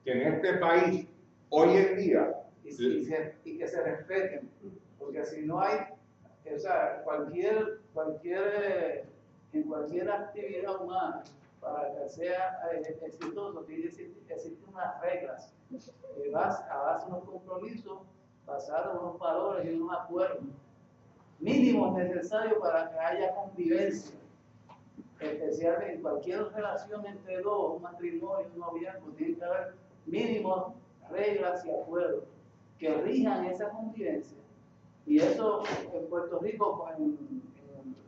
Que en este país, hoy en día, y que se respeten. Porque si no hay, o sea, en cualquier actividad humana, para que sea exitoso, existen unas reglas. Vas a base de unos compromisos, basados en unos valores y unos acuerdos mínimos necesarios para que haya convivencia. Especialmente en cualquier relación entre dos, un matrimonio, un noviazgo, tiene que haber mínimos reglas y acuerdos que rijan esa convivencia. Y eso en Puerto Rico, en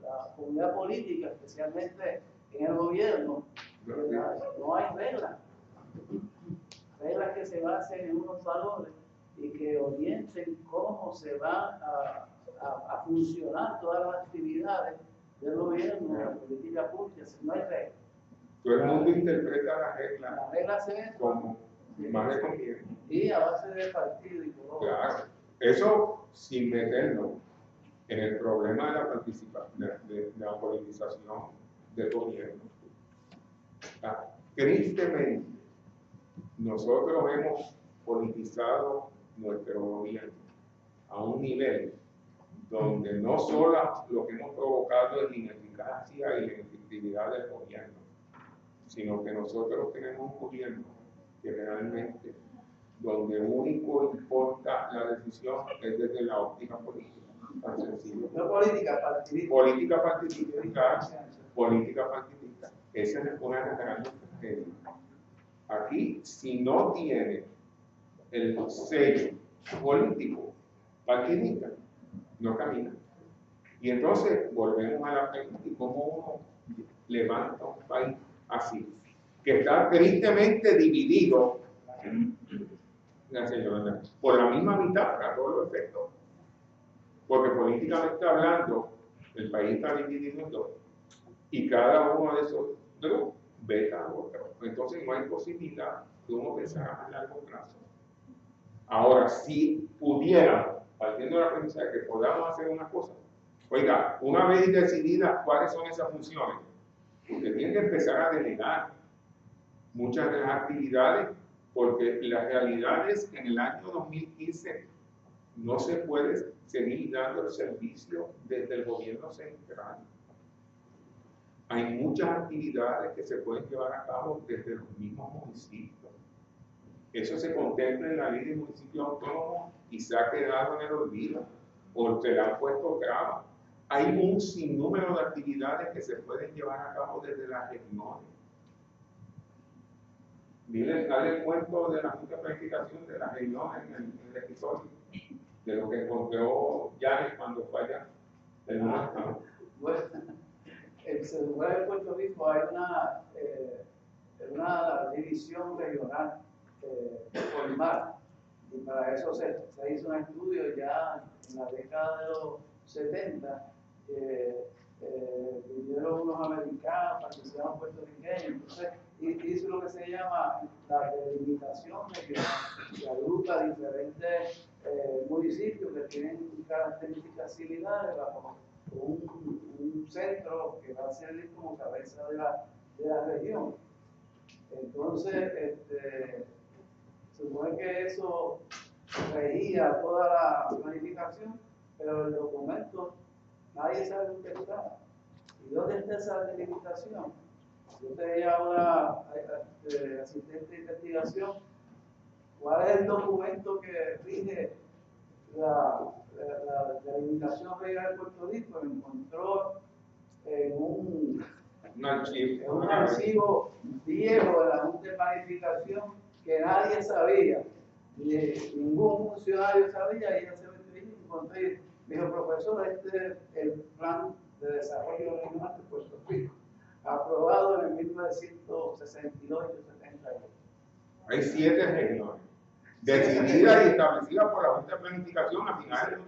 la comunidad política, especialmente en el gobierno, no hay reglas. Reglas que se basen en unos valores y que orienten cómo se van a funcionar todas las actividades del gobierno, de la política pública. No hay reglas. Todo el mundo interpreta las reglas. Las reglas se ven como más de conviene. Y a base de partido y todo. Claro. Eso sin meternos en el problema de la participación, de la politización del gobierno. Tristemente, nosotros hemos politizado nuestro gobierno a un nivel donde no solo lo que hemos provocado es la ineficacia y la inefectividad del gobierno, sino que nosotros tenemos un gobierno que realmente donde único importa la decisión es desde la óptica política. Tan sencillo. No política partidista. Política partidista. Política partidista. Esa es una de las grandes tragedias. Aquí, si no tiene el sello político partidista, no camina. Y entonces volvemos a la pregunta y cómo uno levanta un país así, que está tristemente dividido, por la misma mitad para todos los efectos. Porque políticamente hablando, el país está dividido en dos. Y cada uno de esos dos veta a otro. Entonces no hay posibilidad de uno pensar a largo plazo. Ahora, si pudiera, partiendo de la premisa de que podamos hacer una cosa, oiga, una vez decididas cuáles son esas funciones, usted tiene que empezar a delegar muchas de las actividades, porque la realidad es que en el año 2015 no se puede seguir dando el servicio desde el gobierno central. Hay muchas actividades que se pueden llevar a cabo desde los mismos municipios. Eso se contempla en la ley de municipios autónomos y se ha quedado en el olvido, o se le han puesto trabas. Hay un sinnúmero de actividades que se pueden llevar a cabo desde las regiones. Miren, dale el cuento de la Junta de Planificación de las regiones en el episodio, de lo que encontró Janet cuando fue allá. Bueno, en seguridad de Puerto Rico hay una división regional por mar, y para eso se hizo un estudio ya en la década de los 70. Vinieron unos americanos, participaron puertorriqueños, entonces hizo lo que se llama la delimitación regional, que agrupa diferentes municipios que tienen características similares bajo un centro que va a servir como cabeza de la región. Entonces, se supone que eso regía toda la planificación, pero el documento nadie sabe dónde está. ¿Y dónde está esa delimitación? Si usted es ahora asistente de investigación, ¿cuál es el documento que rige la delimitación regional de Puerto Rico? Lo encontró en un archivo viejo de la Junta de Planificación que nadie sabía, ningún funcionario sabía, y ella se lo encontré. Dijo, profesor, este es el plan de desarrollo regional de Puerto Rico, aprobado en 1968-78. Hay 7 regiones. decidida y establecida por la Junta de Planificación a finales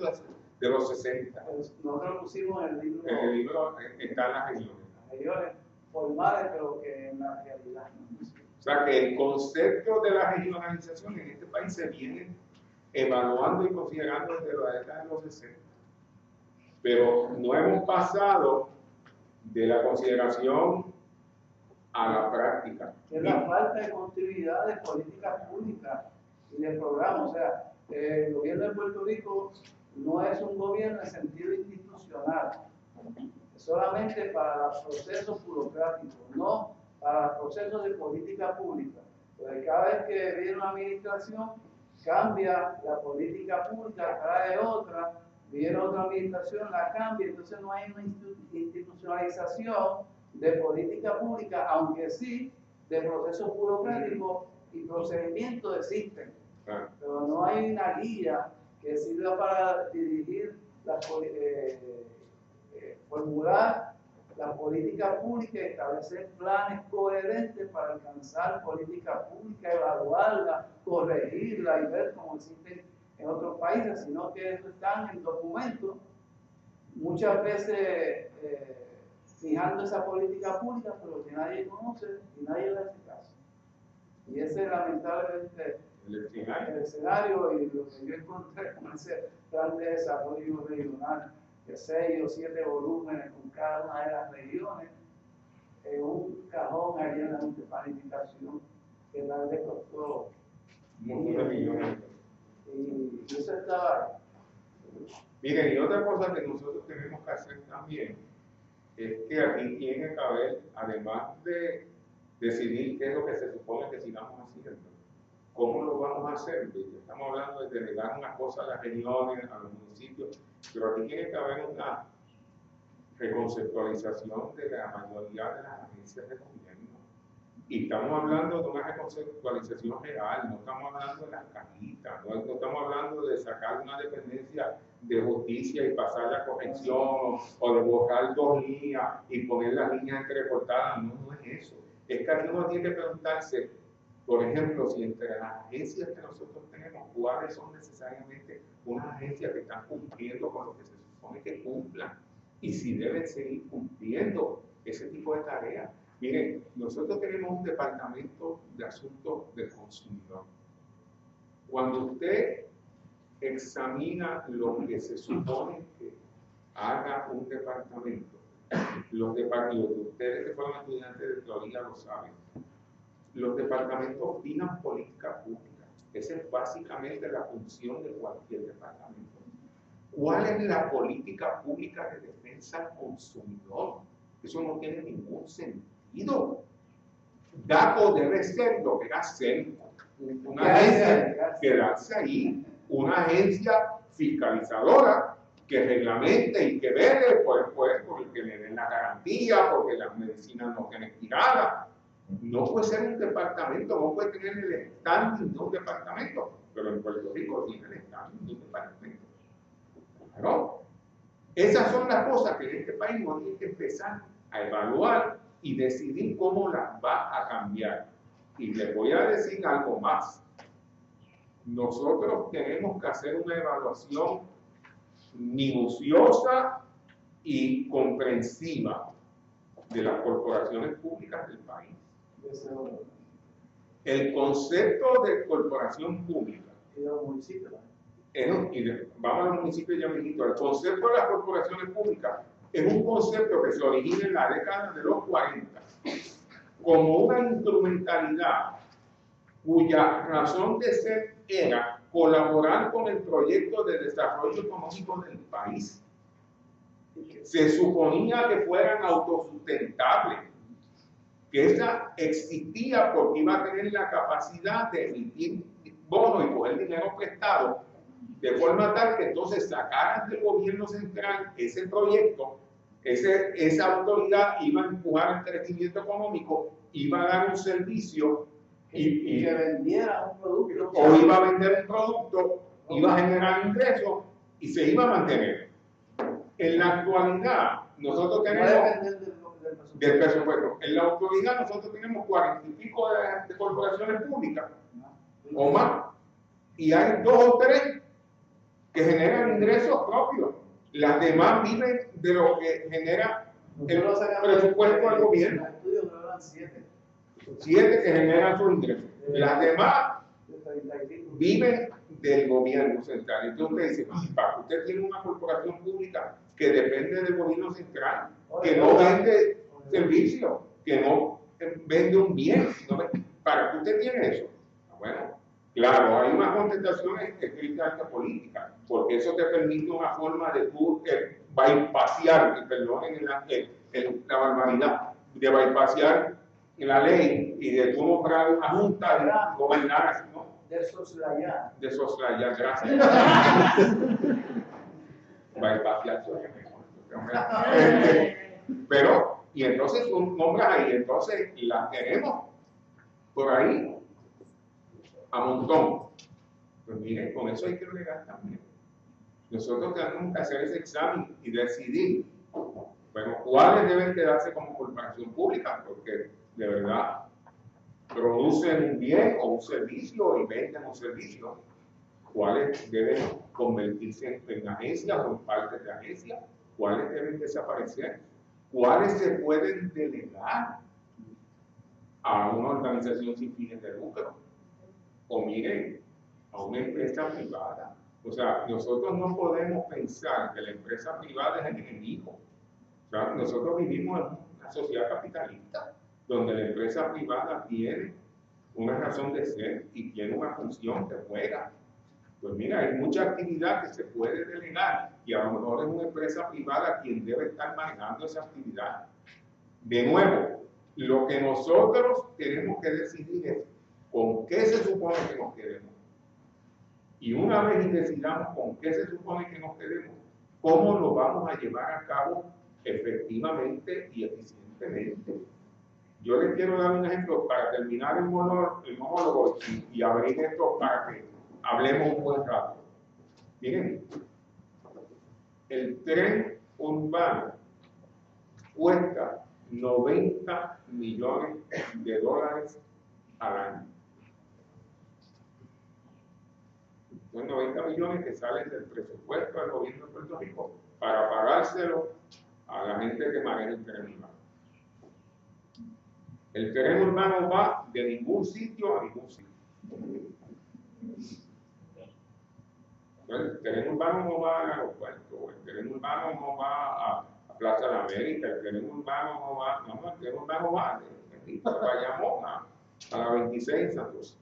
de los 60. Nosotros pusimos en el libro. En el libro están las regiones. Las regiones formales, pero que en la realidad no. O sea que el concepto de la regionalización en este país se viene evaluando y considerando desde la década de los 60. Pero no hemos pasado de la consideración a la práctica. Que es la falta de continuidad de políticas públicas y de programas. O sea, el gobierno de Puerto Rico no es un gobierno en sentido institucional, es solamente para los procesos burocráticos, no para los procesos de política pública. Porque cada vez que viene una administración, cambia la política pública, trae otra, viene otra administración, la cambia, entonces no hay una institucionalización de política pública, aunque sí de procesos burocráticos y procedimientos existen. Pero no hay una guía que sirva para dirigir, formular la política pública y establecer planes coherentes para alcanzar política pública, evaluarla, corregirla y ver cómo existen en otros países, sino que están en documentos, muchas veces fijando esa política pública, pero que nadie conoce y nadie le hace caso. Y ese es lamentablemente el escenario y lo que yo encontré con ese plan de desarrollo regional de 6 o 7 volúmenes con cada una de las regiones, en un cajón allí en la Junta de Planificación que tal vez costó muchos millones. Y eso estaba ahí. Miren, y otra cosa que nosotros tenemos que hacer también es que aquí tiene que haber, además de decidir qué es lo que se supone que sigamos haciendo, cómo lo vamos a hacer. Estamos hablando de delegar unas cosas a las regiones, a los municipios, pero aquí tiene que haber una reconceptualización de la mayoría de las agencias de gobierno. Y estamos hablando de una reconceptualización real, no estamos hablando de las cajitas, no estamos hablando de sacar una dependencia de justicia y pasar la corrección, o de borrar 2 líneas y poner las líneas entrecortadas. No, no es eso. Es que aquí uno tiene que preguntarse, por ejemplo, si entre las agencias que nosotros tenemos, ¿cuáles son necesariamente unas agencias que están cumpliendo con lo que se supone que cumplan? Y si deben seguir cumpliendo ese tipo de tareas. Miren, nosotros tenemos un departamento de asuntos del consumidor. Cuando usted examina lo que se supone que haga un departamento, los ustedes que fueron estudiantes de teoría lo saben, los departamentos fijan política pública. Esa es básicamente la función de cualquier departamento. ¿Cuál es la política pública de defensa al consumidor? Eso no tiene ningún sentido. DACO debe ser lo que va a ser una agencia que quedarse ahí, una agencia fiscalizadora que reglamente y que vele porque le den la garantía, porque las medicinas no estén expiradas. No puede ser un departamento, no puede tener el standing de un departamento, pero en Puerto Rico tiene el standing de un departamento. Claro. Esas son las cosas que en este país uno tiene que empezar a evaluar y decidir cómo las va a cambiar. Y les voy a decir algo más. Nosotros tenemos que hacer una evaluación minuciosa y comprensiva de las corporaciones públicas del país. El concepto de corporación pública, Y de los municipios. Vamos a los municipios ya mismito. El concepto de las corporaciones públicas es un concepto que se origina en la década de los 40 como una instrumentalidad cuya razón de ser era colaborar con el proyecto de desarrollo económico del país. Se suponía que fueran autosustentables, que esa existía porque iba a tener la capacidad de emitir bonos y coger dinero prestado, de forma tal que entonces sacaran del gobierno central ese proyecto, esa autoridad iba a empujar el crecimiento económico, iba a dar un servicio y que vendiera un producto. O iba a vender un producto, iba a generar ingresos y se iba a mantener. En la actualidad, nosotros tenemos... del presupuesto. En la actualidad nosotros tenemos 40 y pico de corporaciones públicas o más. y hay 2 o 3 que generan ingresos propios. Las demás viven de lo que genera el presupuesto del gobierno. 7 que generan sus ingresos. Las demás viven del gobierno central. Entonces usted dice, usted tiene una corporación pública que depende del gobierno central, que no vende servicios, que no vende un bien. ¿Para qué usted tiene eso? Bueno, claro, hay unas contestaciones estrictamente políticas, porque eso te permite una forma de tú bypasear, y perdonen la barbaridad, de bypasear la ley y de tú nombrar una junta y gobernar así, ¿no? De soslayar. De soslayar, gracias. Bypasear, pero, y entonces tú nombras ahí, entonces las tenemos por ahí a montón. Pues miren, con eso hay que bregar también. Nosotros tenemos que hacer ese examen y decidir, bueno, cuáles deben quedarse como corporación pública, porque de verdad producen un bien o un servicio y venden un servicio, cuáles deben convertirse en agencias o en partes de agencias, cuáles deben desaparecer, cuáles se pueden delegar a una organización sin fines de lucro, o miren, a una empresa privada. O sea, nosotros no podemos pensar que la empresa privada es el enemigo. O sea, nosotros vivimos en una sociedad capitalista, donde la empresa privada tiene una razón de ser y tiene una función que juega. Pues mira, hay mucha actividad que se puede delegar y a lo mejor es una empresa privada quien debe estar manejando esa actividad. De nuevo, lo que nosotros tenemos que decidir es con qué se supone que nos quedemos. Y una vez decidamos con qué se supone que nos quedemos, cómo lo vamos a llevar a cabo efectivamente y eficientemente. Yo les quiero dar un ejemplo para terminar el monólogo y abrir esto para que hablemos un buen rato. Miren, el tren urbano cuesta $90 millones al año. Son 90 millones que salen del presupuesto del gobierno de Puerto Rico para pagárselo a la gente que maneja el tren urbano. El tren urbano va de ningún sitio a ningún sitio. El tren urbano no va al aeropuerto, el tren urbano no va a Plaza de América, el tren urbano no va, el tren urbano va de Bayamón a la 26 en Santos.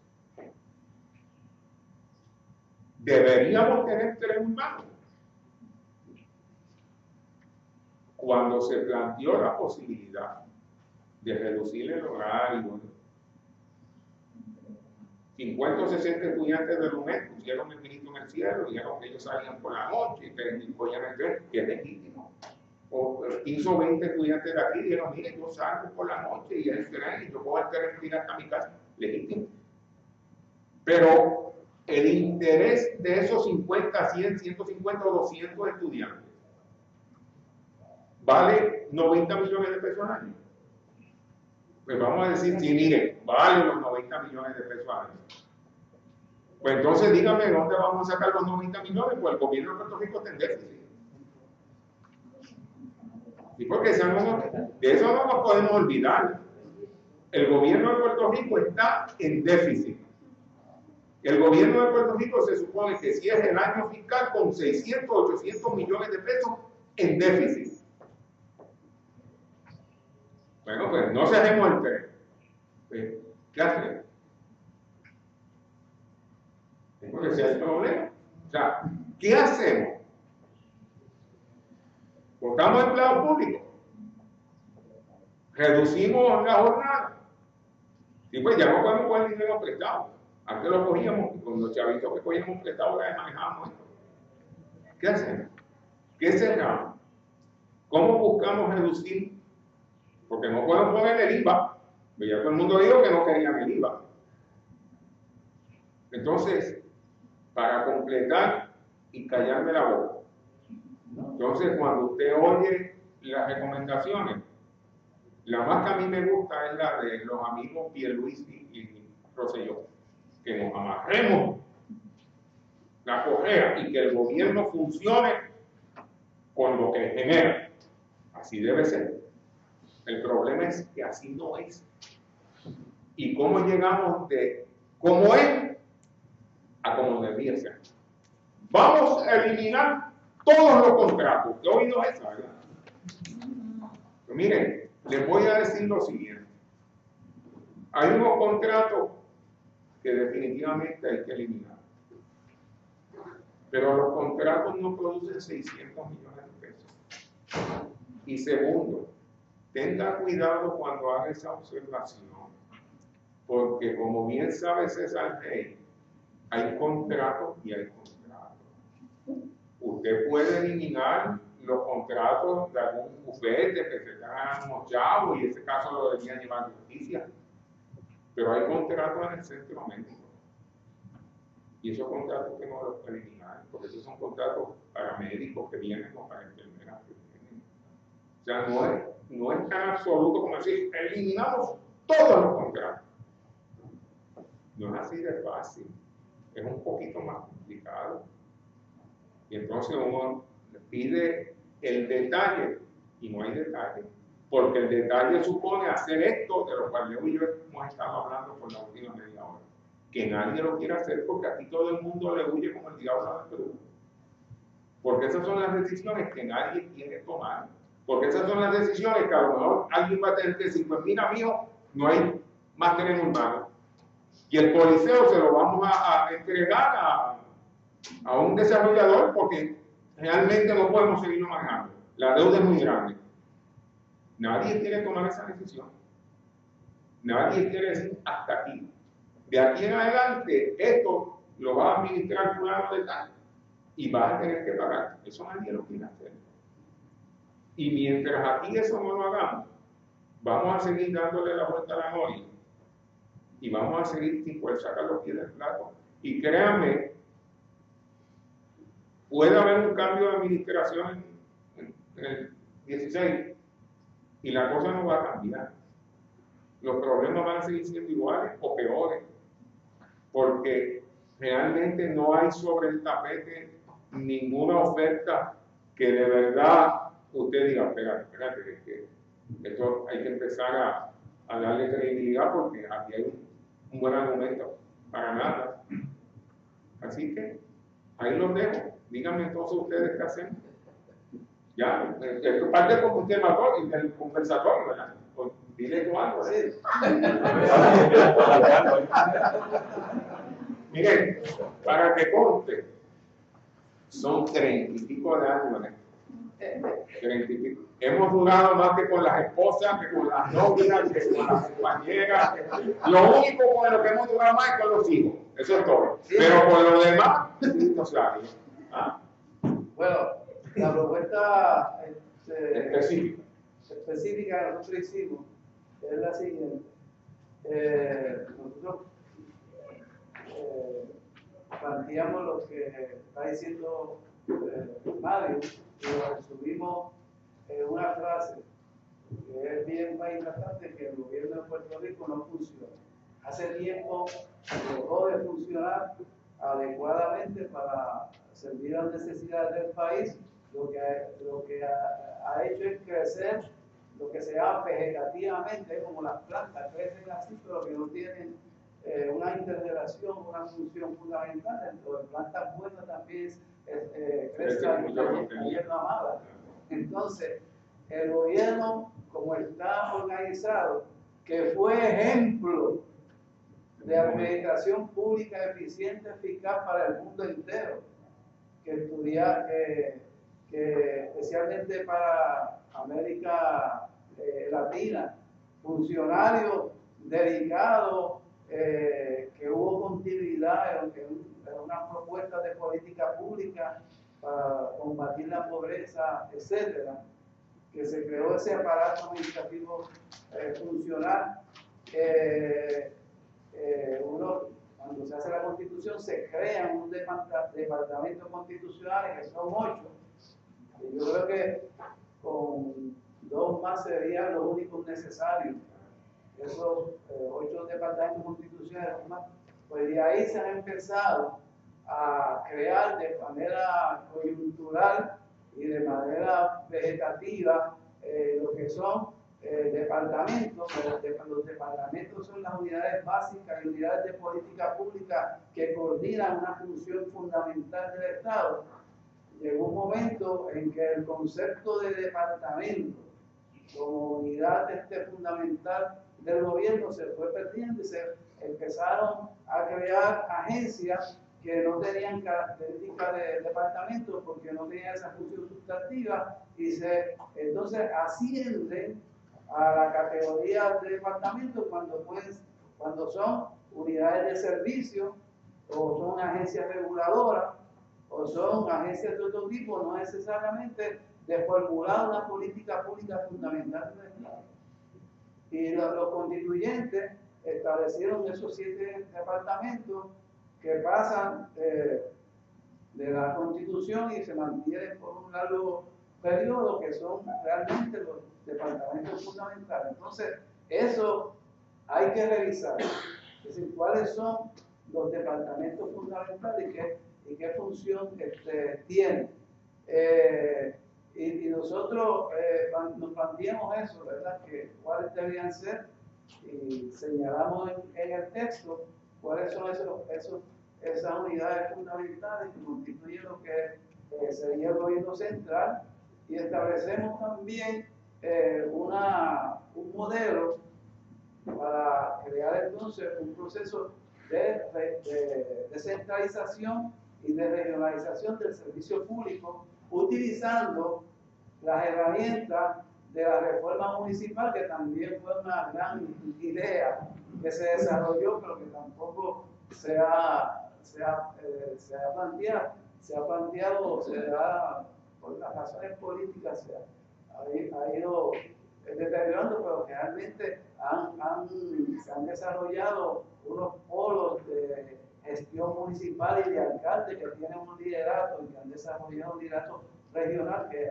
Deberíamos tener tren urbano. Cuando se planteó la posibilidad de reducir el horario, 50 o 60 estudiantes de UNED pusieron el grito en el cielo, dijeron que ellos salían por la noche y que cogían el tren, que es legítimo. O 15 o 20 estudiantes de aquí dijeron, mire, yo salgo por la noche y el tren, y yo puedo el tren ir hasta mi casa, legítimo. Pero el interés de esos 50, 100, 150 o 200 estudiantes vale 90 millones de pesos al año. Pues vamos a decir, sí, mire, vale los 90 millones de pesos al año. Pues entonces dígame, ¿dónde vamos a sacar los 90 millones? Pues el gobierno de Puerto Rico está en déficit. Sí, porque de eso no nos podemos olvidar. El gobierno de Puerto Rico está en déficit. El gobierno de Puerto Rico se supone que cierre el año fiscal con 600, 800 millones de pesos en déficit. Bueno, pues no cerremos el tren. Pues, ¿qué hacemos? Tengo que ser el problema. O sea, ¿qué hacemos? ¿Cortamos empleados públicos? ¿Reducimos la jornada? Y pues ya no podemos coger dinero prestado. Antes lo cogíamos, y con los chavitos que cogíamos prestado, ya manejábamos esto. ¿Qué hacemos? ¿Qué cerramos? ¿Cómo buscamos reducir? Porque no podemos poner el IVA. Ya todo el mundo dijo que no querían el IVA. Entonces, para completar y callarme la boca. Entonces, cuando usted oye las recomendaciones, la más que a mí me gusta es la de los amigos Pierluisi y Rosselló, que nos amarremos la correa y que el gobierno funcione con lo que genera. Así debe ser. El problema es que así no es. ¿Y cómo llegamos de cómo es a cómo debería ser? Vamos a eliminar todos los contratos. ¿Qué oído es esa, verdad? Pero miren, les voy a decir lo siguiente. Hay unos contratos que definitivamente hay que eliminar. Pero los contratos no producen 600 millones de pesos. Y segundo, tenga cuidado cuando haga esa observación, porque como bien sabe César Rey, hay contratos y hay contratos. Usted puede eliminar los contratos de algún bufete que se ganan unos chavos y ese caso lo debían llevar a justicia. Pero hay contratos en el centro médico. Y esos contratos que no los puede eliminar, porque esos son contratos para médicos que vienen o para enfermeras que vienen. O sea, no es tan absoluto como decir, eliminamos todos los contratos. No es así de fácil. Es un poquito más complicado. Y entonces uno pide el detalle y no hay detalle. Porque el detalle supone hacer esto de lo cual yo y yo hemos estado hablando por la última media hora. Que nadie lo quiere hacer porque aquí todo el mundo le huye como el diablo al Perú. Porque esas son las decisiones que nadie quiere tomar. Porque esas son las decisiones que a lo mejor alguien va a tener que decir, pues mira, mijo, no hay más tren urbano. Y el Coliseo se lo vamos a entregar a un desarrollador porque realmente no podemos seguirlo manejando. La deuda es muy grande. Nadie quiere tomar esa decisión. Nadie quiere decir hasta aquí. De aquí en adelante, esto lo va a administrar fulano de tal y vas a tener que pagar. Eso nadie lo quiere hacer. Y mientras aquí eso no lo hagamos, vamos a seguir dándole la vuelta a la noria y vamos a seguir sin poder sacar los pies del plato. Y créanme, puede haber un cambio de administración en el 16 y la cosa no va a cambiar. Los problemas van a seguir siendo iguales o peores, porque realmente no hay sobre el tapete ninguna oferta que de verdad usted diga, espérate, que esto hay que empezar a darle credibilidad porque aquí hay un buen argumento para nada. Así que ahí los dejo. Díganme entonces ustedes qué hacen. Ya, esto es parte del conversatorio, ¿verdad? Pues, dile tú algo, ¿sí? Miren, para que conste, son 30 y pico de años, ¿eh? 30 y pico. Hemos durado más que con las esposas, que con las novias, que con las compañeras. Lo único con lo que hemos durado más es con los hijos. Eso es todo. Pero con lo demás, no se da bien. Bueno, la propuesta específica que nosotros hicimos es la siguiente. Nosotros planteamos lo que está diciendo Mario y lo resumimos en una frase que es bien más importante, que el gobierno de Puerto Rico no funciona. Hace tiempo dejó de funcionar adecuadamente para servir a las necesidades del país. Lo que ha hecho es crecer lo que se llama vegetativamente, como las plantas crecen así, pero que no tienen una interrelación, una función fundamental. Dentro de plantas buenas también crece la hierba mala. Entonces, el gobierno, como está organizado, que fue ejemplo de administración pública eficiente, eficaz para el mundo entero, que especialmente para América Latina, funcionarios dedicados, que hubo continuidad en una propuesta de política pública para combatir la pobreza, etcétera, que se creó ese aparato administrativo funcional. Cuando se hace la Constitución, se crean un departamento constitucional, que son 8. Y yo creo que con 2 más serían los únicos necesarios. Esos 8 departamentos constitucionales más, pues de ahí se han empezado a crear de manera coyuntural y de manera vegetativa lo que son departamentos. Los departamentos son las unidades básicas y unidades de política pública que coordinan una función fundamental del Estado. Llegó un momento en que el concepto de departamento como unidad fundamental del gobierno se fue perdiendo y se empezaron a crear agencias que no tenían características de departamento porque no tenían esa función sustantiva y entonces ascienden a la categoría de departamento cuando son unidades de servicio o son agencias reguladoras o son agencias de otro tipo, no necesariamente de formular una política pública fundamental del Estado. Y los constituyentes establecieron esos 7 departamentos que pasan de la Constitución y se mantienen por un largo periodo, que son realmente los departamentos fundamentales. Entonces, eso hay que revisar. Es decir, cuáles son los departamentos fundamentales y qué función tienen. Y nosotros nos planteamos eso, ¿verdad? Que cuáles deberían ser, y señalamos en el texto cuáles son esas unidades fundamentales que constituyen lo que sería el gobierno central, y establecemos también un modelo para crear entonces un proceso de descentralización y de regionalización del servicio público, utilizando las herramientas de la reforma municipal, que también fue una gran idea que se desarrolló, pero que tampoco se ha planteado, por las razones políticas, ha ido deteriorando, pero realmente se han desarrollado unos polos de gestión municipal y de alcalde que tienen un liderato y que han desarrollado un liderato regional que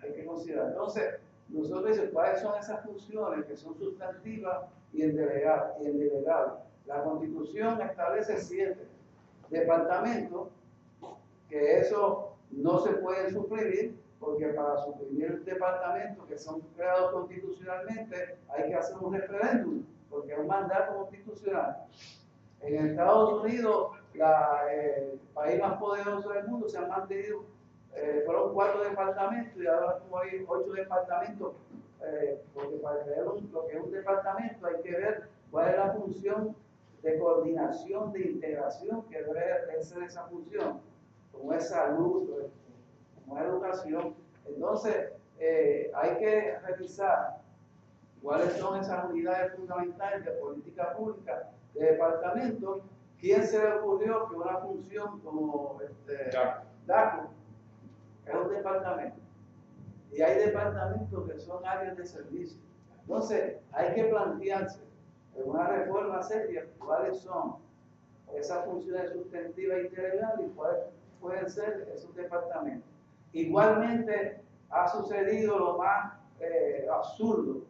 hay que considerar. Entonces, nosotros decimos cuáles son esas funciones que son sustantivas y indelegables. La Constitución establece 7 departamentos, que eso no se puede suprimir, porque para suprimir departamentos que son creados constitucionalmente hay que hacer un referéndum, porque es un mandato constitucional. En Estados Unidos, el país más poderoso del mundo, se han mantenido, fueron 4 departamentos y ahora hay 8 departamentos, porque para crear lo que es un departamento hay que ver cuál es la función de coordinación, de integración que debe ser esa función, como es salud, como es educación. Entonces, hay que revisar cuáles son esas unidades fundamentales de política pública de departamentos. ¿Quién se le ocurrió que una función como DACO es un departamento? Y hay departamentos que son áreas de servicio. Entonces, hay que plantearse en una reforma seria cuáles son esas funciones sustantivas e integrales y cuáles pueden ser esos departamentos. Igualmente, ha sucedido lo más absurdo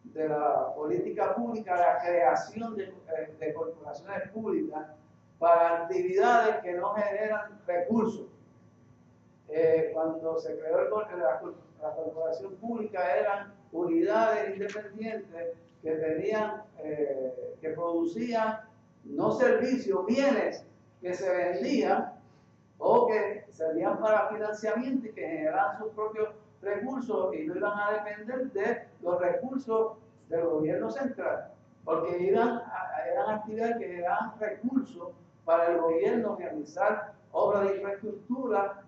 de la política pública, la creación de corporaciones públicas para actividades que no generan recursos. Cuando se creó la corporación pública, eran unidades independientes que producían no servicios, bienes que se vendían o que servían para financiamiento y que generaban sus propios recursos y no iban a depender de los recursos del gobierno central, porque eran actividades que generaban recursos para el gobierno realizar obras de infraestructura,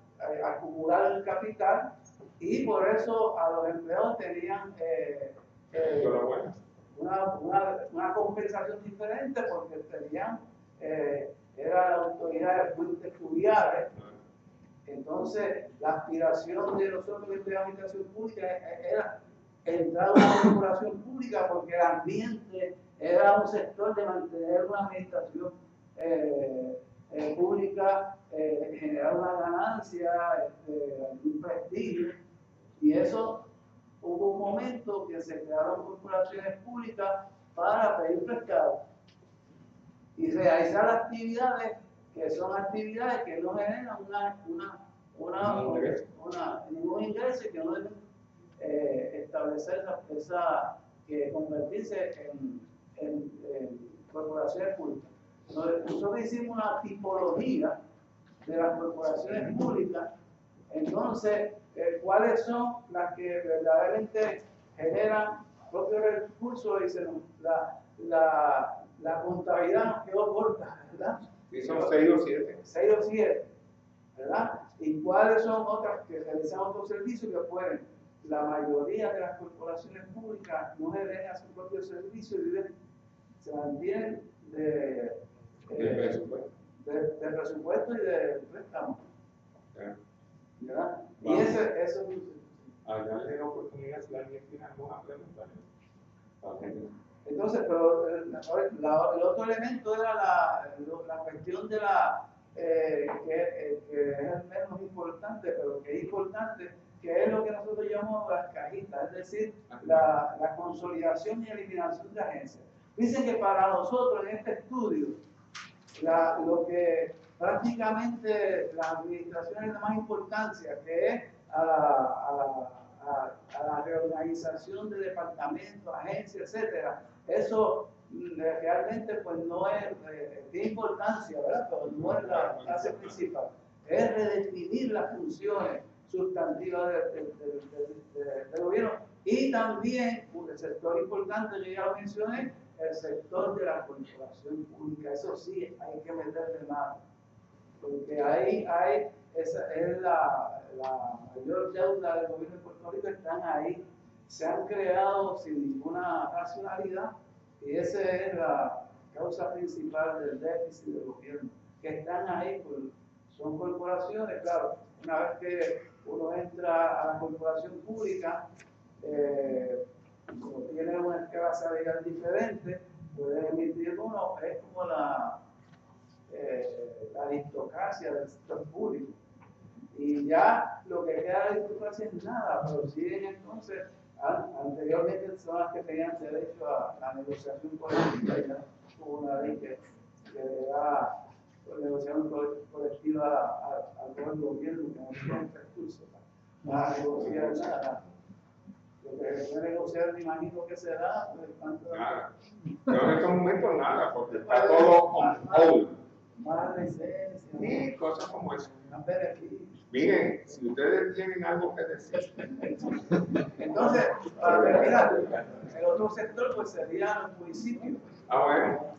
acumular el capital, y por eso a los empleados tenían una compensación diferente, porque tenían era la autoridad de fuentes fluviales. Entonces, la aspiración de nosotros que estudiamos administración pública era entrar a una corporación pública, porque el ambiente era un sector de mantener una administración pública, generar una ganancia, un prestigio, y eso hubo un momento que se crearon corporaciones públicas para pedir prestado y realizar actividades que son actividades que no generan ningún ingreso y que no deben establecer que convertirse en corporaciones públicas. Nosotros hicimos una tipología de las corporaciones públicas, entonces, ¿cuáles son las que verdaderamente generan propios recursos? Dicen, la contabilidad nos quedó corta, ¿verdad? Sí, son 6 o 7. 6 o 7, ¿verdad? ¿Y cuáles son otras que realizan otros servicios que pueden? La mayoría de las corporaciones públicas no generan su propio servicio y se mantienen de presupuesto y de préstamo. ¿Verdad? Y eso es a darle la oportunidad si alguien tiene alguna pregunta. Entonces, pero el otro elemento era la cuestión de que es el menos importante, pero que es importante, que es lo que nosotros llamamos las cajitas, es decir, la consolidación y eliminación de agencias. Dicen que para nosotros en este estudio, lo que prácticamente la administración es de más importancia, que es a la reorganización de departamentos, agencias, etcétera. Eso realmente pues no es, tiene importancia, ¿verdad? Pero no es la base principal. Es redefinir las funciones sustantivas del gobierno. Y también, el sector importante, yo ya lo mencioné, el sector de la corporación pública. Eso sí, hay que meterle mano. Porque ahí esa es la mayor deuda del gobierno de Puerto Rico, están ahí, se han creado sin ninguna racionalidad y esa es la causa principal del déficit del gobierno, que están ahí, pues, son corporaciones, claro, una vez que uno entra a la corporación pública, como tiene una escala salarial diferente, puede emitir uno, es como la aristocracia del sector público. Y ya lo que queda de la aristocracia es nada, pero siguen entonces, anteriormente son las que tenían derecho a la negociación colectiva, ya hubo una ley que le da negociación colectiva al gobierno, que no tiene recursos para negociar nada. Lo que se negociar, me imagino que será. Nada. No, en estos momentos nada, porque está todo on hold. Más licencia. Y cosas como eso. Más beneficios. Miren, si ustedes tienen algo que decir. Entonces, para terminar, el otro sector pues sería los municipios. Bueno.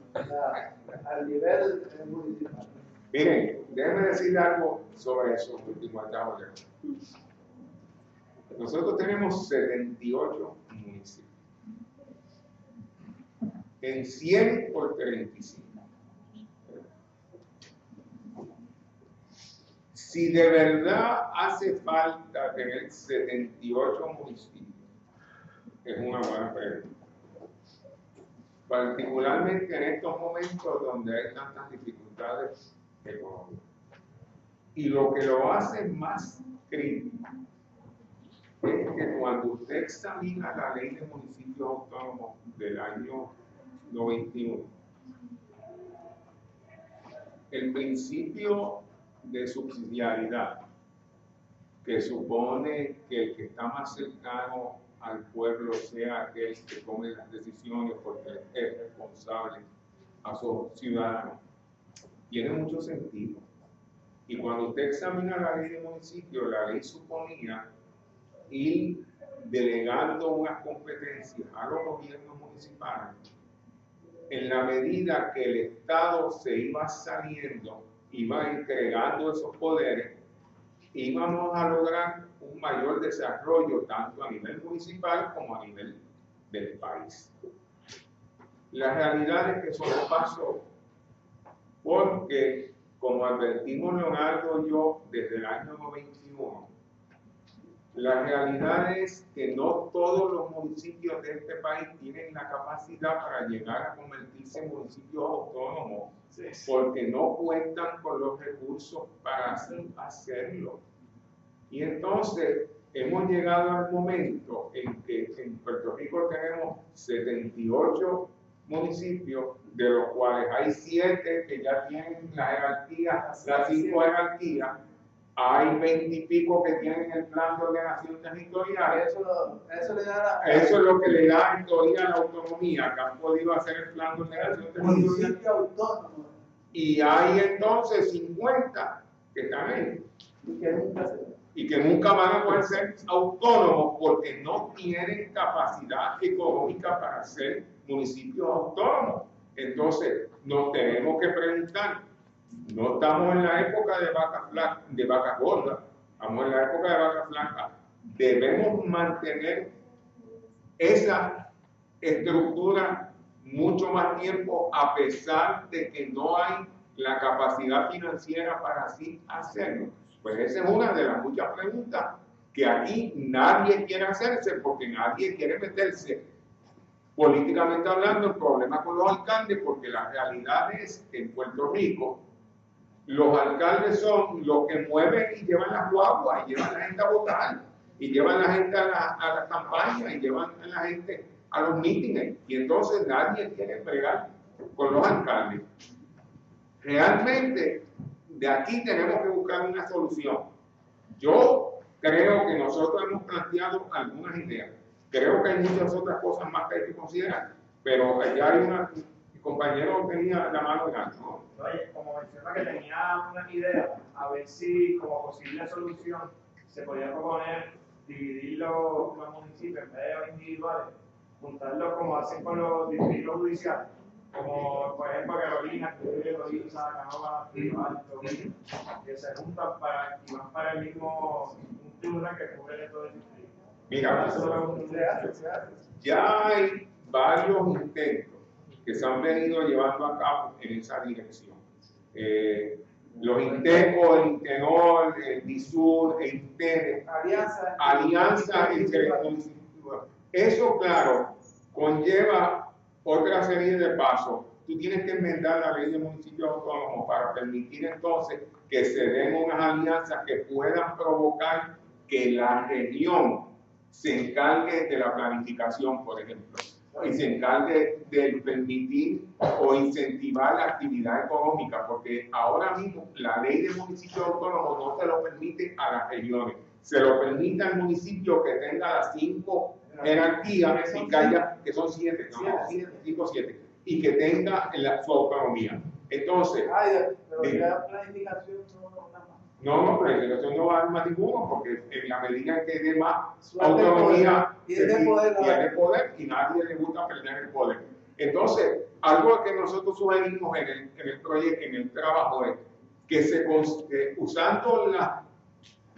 Al nivel municipal. Miren, déjenme decir algo sobre eso último acá. Nosotros tenemos 78 municipios. En 100 por 35. Si de verdad hace falta tener 78 municipios, es una buena pregunta. Particularmente en estos momentos donde hay tantas dificultades económicas. Y lo que lo hace más crítico es que cuando usted examina la ley de municipios autónomos del año 91, el principio de subsidiariedad, que supone que el que está más cercano al pueblo sea aquel que tome las decisiones porque es responsable a sus ciudadanos, tiene mucho sentido. Y cuando usted examina la ley de municipio, la ley suponía ir delegando unas competencias a los gobiernos municipales en la medida que el Estado se iba saliendo, iba entregando esos poderes, íbamos a lograr un mayor desarrollo tanto a nivel municipal como a nivel del país. La realidad es que eso no pasó porque, como advertimos Leonardo y yo desde el año 91, la realidad es que no todos los municipios de este país tienen la capacidad para llegar a convertirse en municipios autónomos, porque no cuentan con los recursos para hacerlo. Y entonces hemos llegado al momento en que en Puerto Rico tenemos 78 municipios, de los cuales hay 7 que ya tienen la jerarquía, las 5 jerarquías, hay 20 y pico que tienen el plan de ordenación territorial. Eso le da Eso es lo que le da en teoría la autonomía, que han podido hacer el plan de ordenación territorial. municipio autónomo. Y hay entonces 50 que están ahí y que nunca van a poder ser autónomos porque no tienen capacidad económica para ser municipios autónomos. Entonces, nos tenemos que preguntar, no estamos en la época de vacas gordas, estamos en la época de vacas flacas. Debemos mantener esa estructura mucho más tiempo a pesar de que no hay la capacidad financiera para así hacerlo. Pues esa es una de las muchas preguntas que aquí nadie quiere hacerse porque nadie quiere meterse políticamente hablando en problemas con los alcaldes, porque la realidad es que en Puerto Rico los alcaldes son los que mueven y llevan las guaguas y llevan a la gente a votar y llevan a la gente a la campaña y llevan a la gente a los mítines, y entonces nadie quiere bregar con los alcaldes. Realmente de aquí tenemos que buscar una solución. Yo creo que nosotros hemos planteado algunas ideas. Creo que hay muchas otras cosas más que hay que considerar, pero allá hay una, mi compañero tenía la mano en alto, ¿no? Oye, como menciona que tenía una idea, a ver si como posible solución se podía proponer dividir los municipios en vez de individuales, juntarlos como hacen con los distritos judiciales, como por ejemplo Carolina, Loíza, Canova, Alto, que se juntan y van para el mismo tribunal que cubre todo el distrito. Mira, ya hay varios intentos que se han venido llevando a cabo en esa dirección. Los Intecos, el Intenor, el DISUR, el INTERE, alianza entre municipios. Eso, claro, conlleva otra serie de pasos. Tú tienes que enmendar la ley de municipios autónomos para permitir entonces que se den unas alianzas que puedan provocar que la región se encargue de la planificación, por ejemplo, y se encargue de permitir o incentivar la actividad económica, porque ahora mismo la ley de municipios autónomos no se lo permite a las regiones, se lo permite al municipio que tenga las 5 jerarquías y que haya, que son 7, ¿no? 5 o 7, y que tenga su autonomía. Entonces, pero ya planificación no, planificación no va a dar más ninguno, porque en la medida que dé más autonomía, tiene poder y nadie le gusta perder el poder. Entonces, algo que nosotros sugerimos en el proyecto, en el trabajo, es que usando las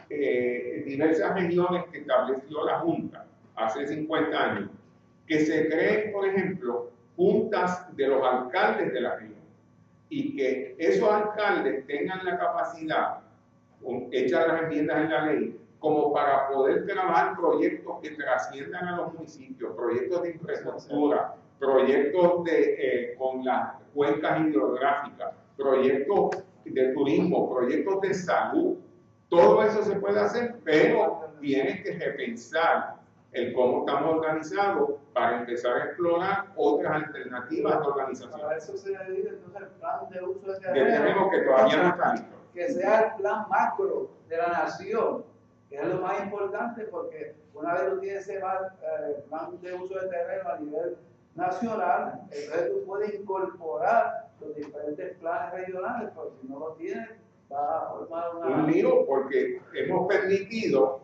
diversas regiones que estableció la Junta hace 50 años, que se creen, por ejemplo, juntas de los alcaldes de la región, y que esos alcaldes tengan la capacidad, hechas las enmiendas en la ley, como para poder trabajar proyectos que trasciendan a los municipios, proyectos de infraestructura, proyectos con las cuencas hidrográficas, proyectos de turismo, proyectos de salud. Todo eso se puede hacer, pero tienes que repensar el cómo estamos organizados para empezar a explorar otras alternativas de organización. Para eso se divide entonces el plan de uso de terreno que todavía no está listo. Que sea el plan macro de la nación, que es lo más importante, porque una vez tú tienes ese plan de uso de terreno a nivel nacional, entonces tú puedes incorporar los diferentes planes regionales, porque si no lo tienes, va a formar un lío, porque hemos permitido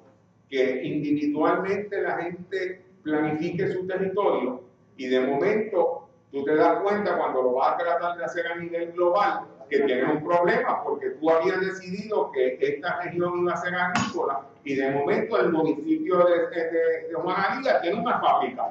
que individualmente la gente planifique su territorio y de momento tú te das cuenta cuando lo vas a tratar de hacer a nivel global que tienes un problema porque tú habías decidido que esta región iba a ser agrícola y de momento el municipio de Juanadía tiene una fábrica,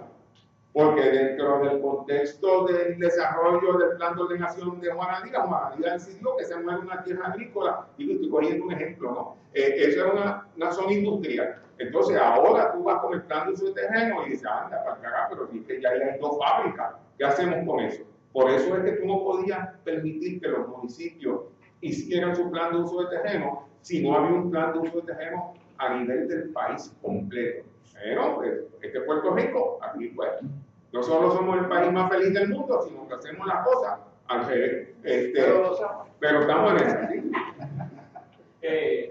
porque dentro del contexto del desarrollo del plan de ordenación de Juanadía decidió que se mueve una tierra agrícola, y estoy cogiendo un ejemplo, ¿no? Eso es una zona industrial. Entonces ahora tú vas con el plan de uso de terreno y dices, anda, para cagar, pero si es que ya hay 2 fábricas, ¿qué hacemos con eso? Por eso es que tú no podías permitir que los municipios hicieran su plan de uso de terreno si no había un plan de uso de terreno a nivel del país completo. Pero este Puerto Rico, aquí pues, No solo somos el país más feliz del mundo, sino que hacemos las cosas al revés. Pero estamos en eso. ¿Sí?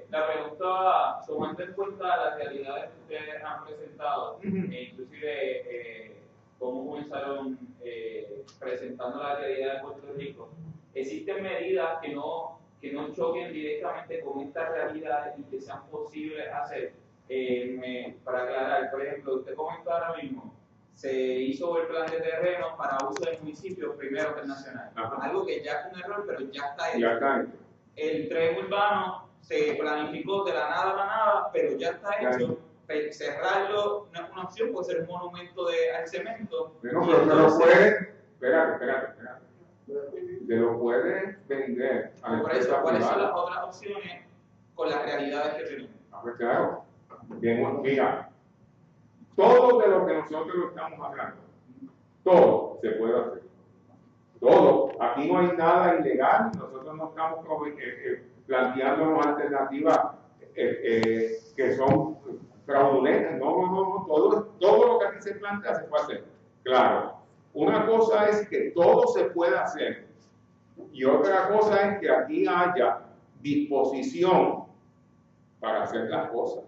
La pregunta, tomando en cuenta las realidades que ustedes han presentado, inclusive cómo comenzaron presentando la realidad de Puerto Rico, ¿existen medidas que no choquen directamente con esta realidad y que sean posibles hacer? Para aclarar, por ejemplo, usted comentó ahora mismo, se hizo el plan de terreno para uso del municipio primero que el nacional. Ajá. Algo que ya es un error, pero ya está hecho. Ya está hecho. El tren urbano se planificó de la nada a la nada, pero ya está hecho. Cerrarlo no es una opción, puede ser un monumento al cemento. Bueno, pero te lo puedes, espérate. Te lo puedes vender. Por eso, ¿cuáles son las otras opciones con las realidades que tenemos? Pues claro, bien, mira, todo de lo que nosotros estamos hablando, todo se puede hacer. Todo. Aquí no hay nada ilegal, nosotros no estamos planteándonos alternativas que son fraudulentas. No, todo lo que aquí se plantea se puede hacer. Claro, una cosa es que todo se pueda hacer y otra cosa es que aquí haya disposición para hacer las cosas.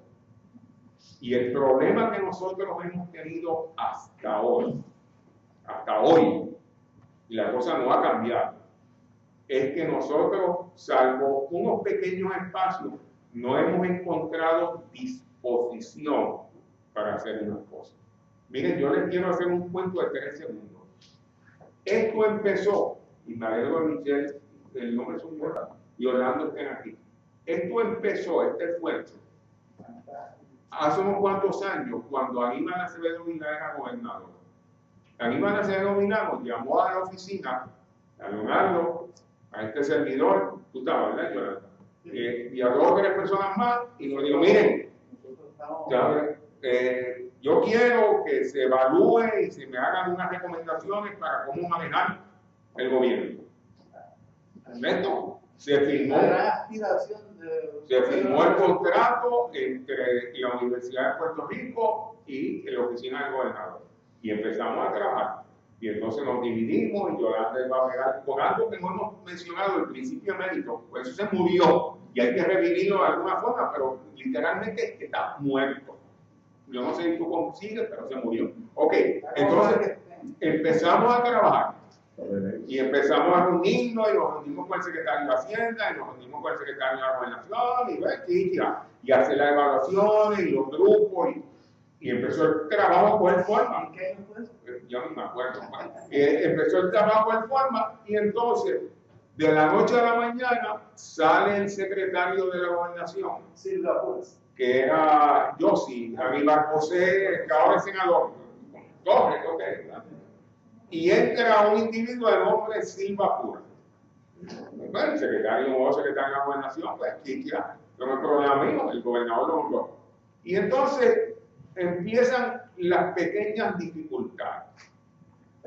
Y el problema que nosotros hemos tenido hasta hoy, y la cosa no ha cambiado, es que nosotros, salvo unos pequeños espacios, no hemos encontrado disposición para hacer unas cosas. Miren, yo les quiero hacer un cuento de 3 segundos. Esto empezó, y me alegro de Michelle, el nombre es un y Orlando estén aquí. Esto empezó, este esfuerzo, hace unos cuantos años, cuando Aníbal Acevedo Vilá era gobernador. Aníbal Acevedo Vilá nos llamó a la oficina, a Leonardo, a este servidor, tú estabas, ¿verdad, Yolanda? Y a 2 o 3 personas más, y nos dijo, miren, yo quiero que se evalúe y se me hagan unas recomendaciones para cómo manejar el gobierno. ¿Correcto? Se firmó el contrato entre la Universidad de Puerto Rico y la oficina del gobernador. Y empezamos a trabajar. Y entonces nos dividimos y Yolanda va a pegar con algo que no hemos mencionado, el principio de mérito. Pues eso se murió y hay que revivirlo de alguna forma, pero literalmente está muerto. Yo no sé si tú consigues, pero se murió. Ok, entonces empezamos a trabajar. Y empezamos a reunirnos y nos reunimos con el secretario de Hacienda y nos reunimos con el secretario de la Gobernación y hacer las evaluaciones y los grupos y empezó el trabajo a coger forma. ¿En qué año fue eso? Yo no me acuerdo. Empezó el trabajo a coger forma y entonces de la noche a la mañana sale el secretario de la Gobernación, Silva Púas, que era Yossi, Aníbal José, que ahora es senador, Torres, y entra un individuo de nombre Silva Pura. Bueno, el secretario de la Gobernación, pues, no es problema mío, el gobernador lo nombró. Y entonces empiezan las pequeñas dificultades.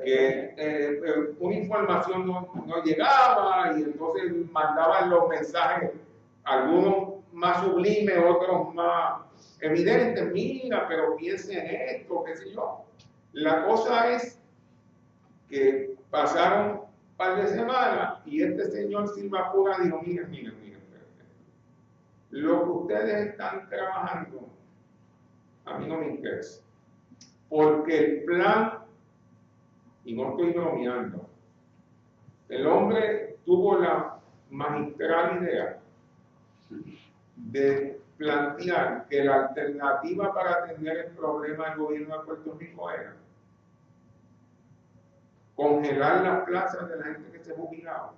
Que una información no llegaba y entonces mandaban los mensajes, algunos más sublimes, otros más evidentes. Mira, pero piensen en esto, qué sé yo. La cosa es que pasaron un par de semanas y este señor Silva Pura dijo, miren, lo que ustedes están trabajando a mí no me interesa, porque el plan, y no estoy bromeando, el hombre tuvo la magistral idea de plantear que la alternativa para atender el problema del gobierno de Puerto Rico era congelar las plazas de la gente que se jubilaba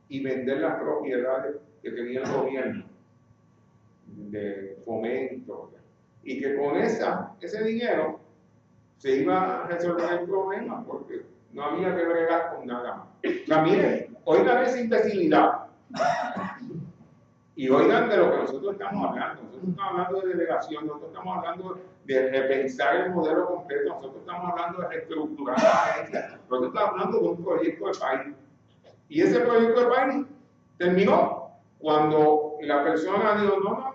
y vender las propiedades que tenía el gobierno de fomento, y que con ese dinero se iba a resolver el problema porque no había que bregar con nada más. O sea, miren, oigan esa imbecilidad y oigan de lo que nosotros estamos hablando. Nosotros estamos hablando de delegación, nosotros estamos hablando de repensar el modelo completo, nosotros estamos hablando de reestructurar la agencia, nosotros estamos hablando de un proyecto de país. Y ese proyecto de país terminó cuando la persona dijo, no,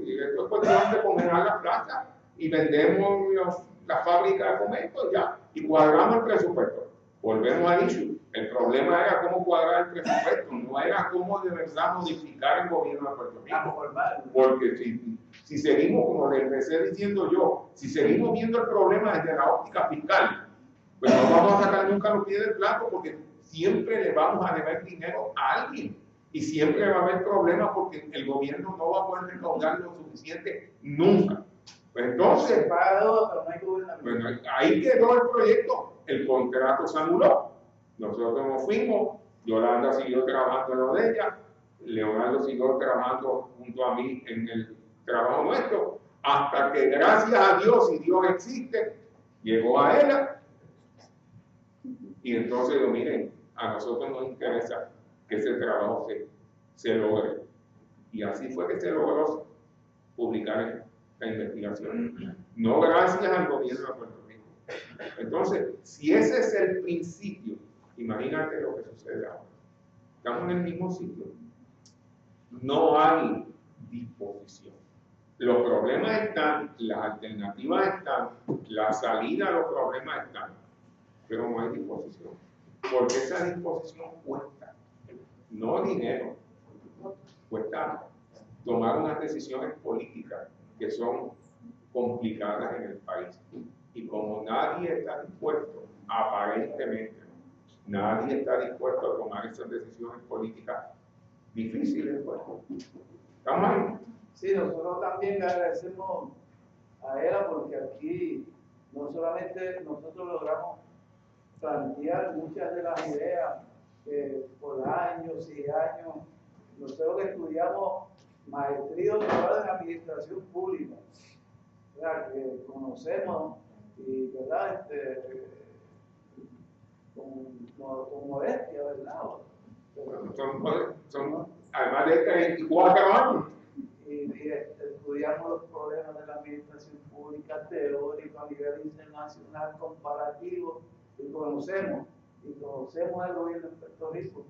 y esto es cuestión de congelar la plaza y vendemos la fábrica de fomento ya, y cuadramos el presupuesto. Volvemos al issue. El problema era cómo cuadrar el presupuesto, no era cómo de verdad modificar el gobierno de Puerto Rico. Porque si seguimos, como le empecé diciendo yo, si seguimos viendo el problema desde la óptica fiscal, pues no vamos a sacar nunca los pies del plato, porque siempre le vamos a deber dinero a alguien. Y siempre va a haber problemas porque el gobierno no va a poder recaudar lo suficiente nunca. Pues entonces, bueno, ahí quedó el proyecto, el contrato se anuló, nosotros nos fuimos, Yolanda siguió trabajando en lo de ella, Leonardo siguió trabajando junto a mí en el trabajo nuestro, hasta que gracias a Dios, y Dios existe, llegó a ella, y entonces miren, a nosotros nos interesa que ese trabajo se logre. Y así fue que se logró publicar la investigación. No gracias al gobierno de Puerto Rico. Entonces, si ese es el principio, imagínate lo que sucede ahora. Estamos en el mismo sitio. No hay disposición. Los problemas están, las alternativas están, la salida a los problemas están, pero no hay disposición. Porque esa disposición cuesta, no dinero, cuesta tomar unas decisiones políticas que son complicadas en el país. Y como nadie está dispuesto, aparentemente, nadie está dispuesto a tomar esas decisiones políticas difíciles, pues. ¿Estamos ahí? Sí, nosotros también agradecemos a ella porque aquí no solamente nosotros logramos plantear muchas de las ideas que por años y años, nosotros que estudiamos maestría doctorado en administración pública, ¿verdad? Que conocemos y ¿verdad? Con modestia, ¿verdad? Son además de 34 años. Y estudiamos los problemas de la administración pública teórico a nivel internacional, comparativo, y conocemos el gobierno de Puerto Rico.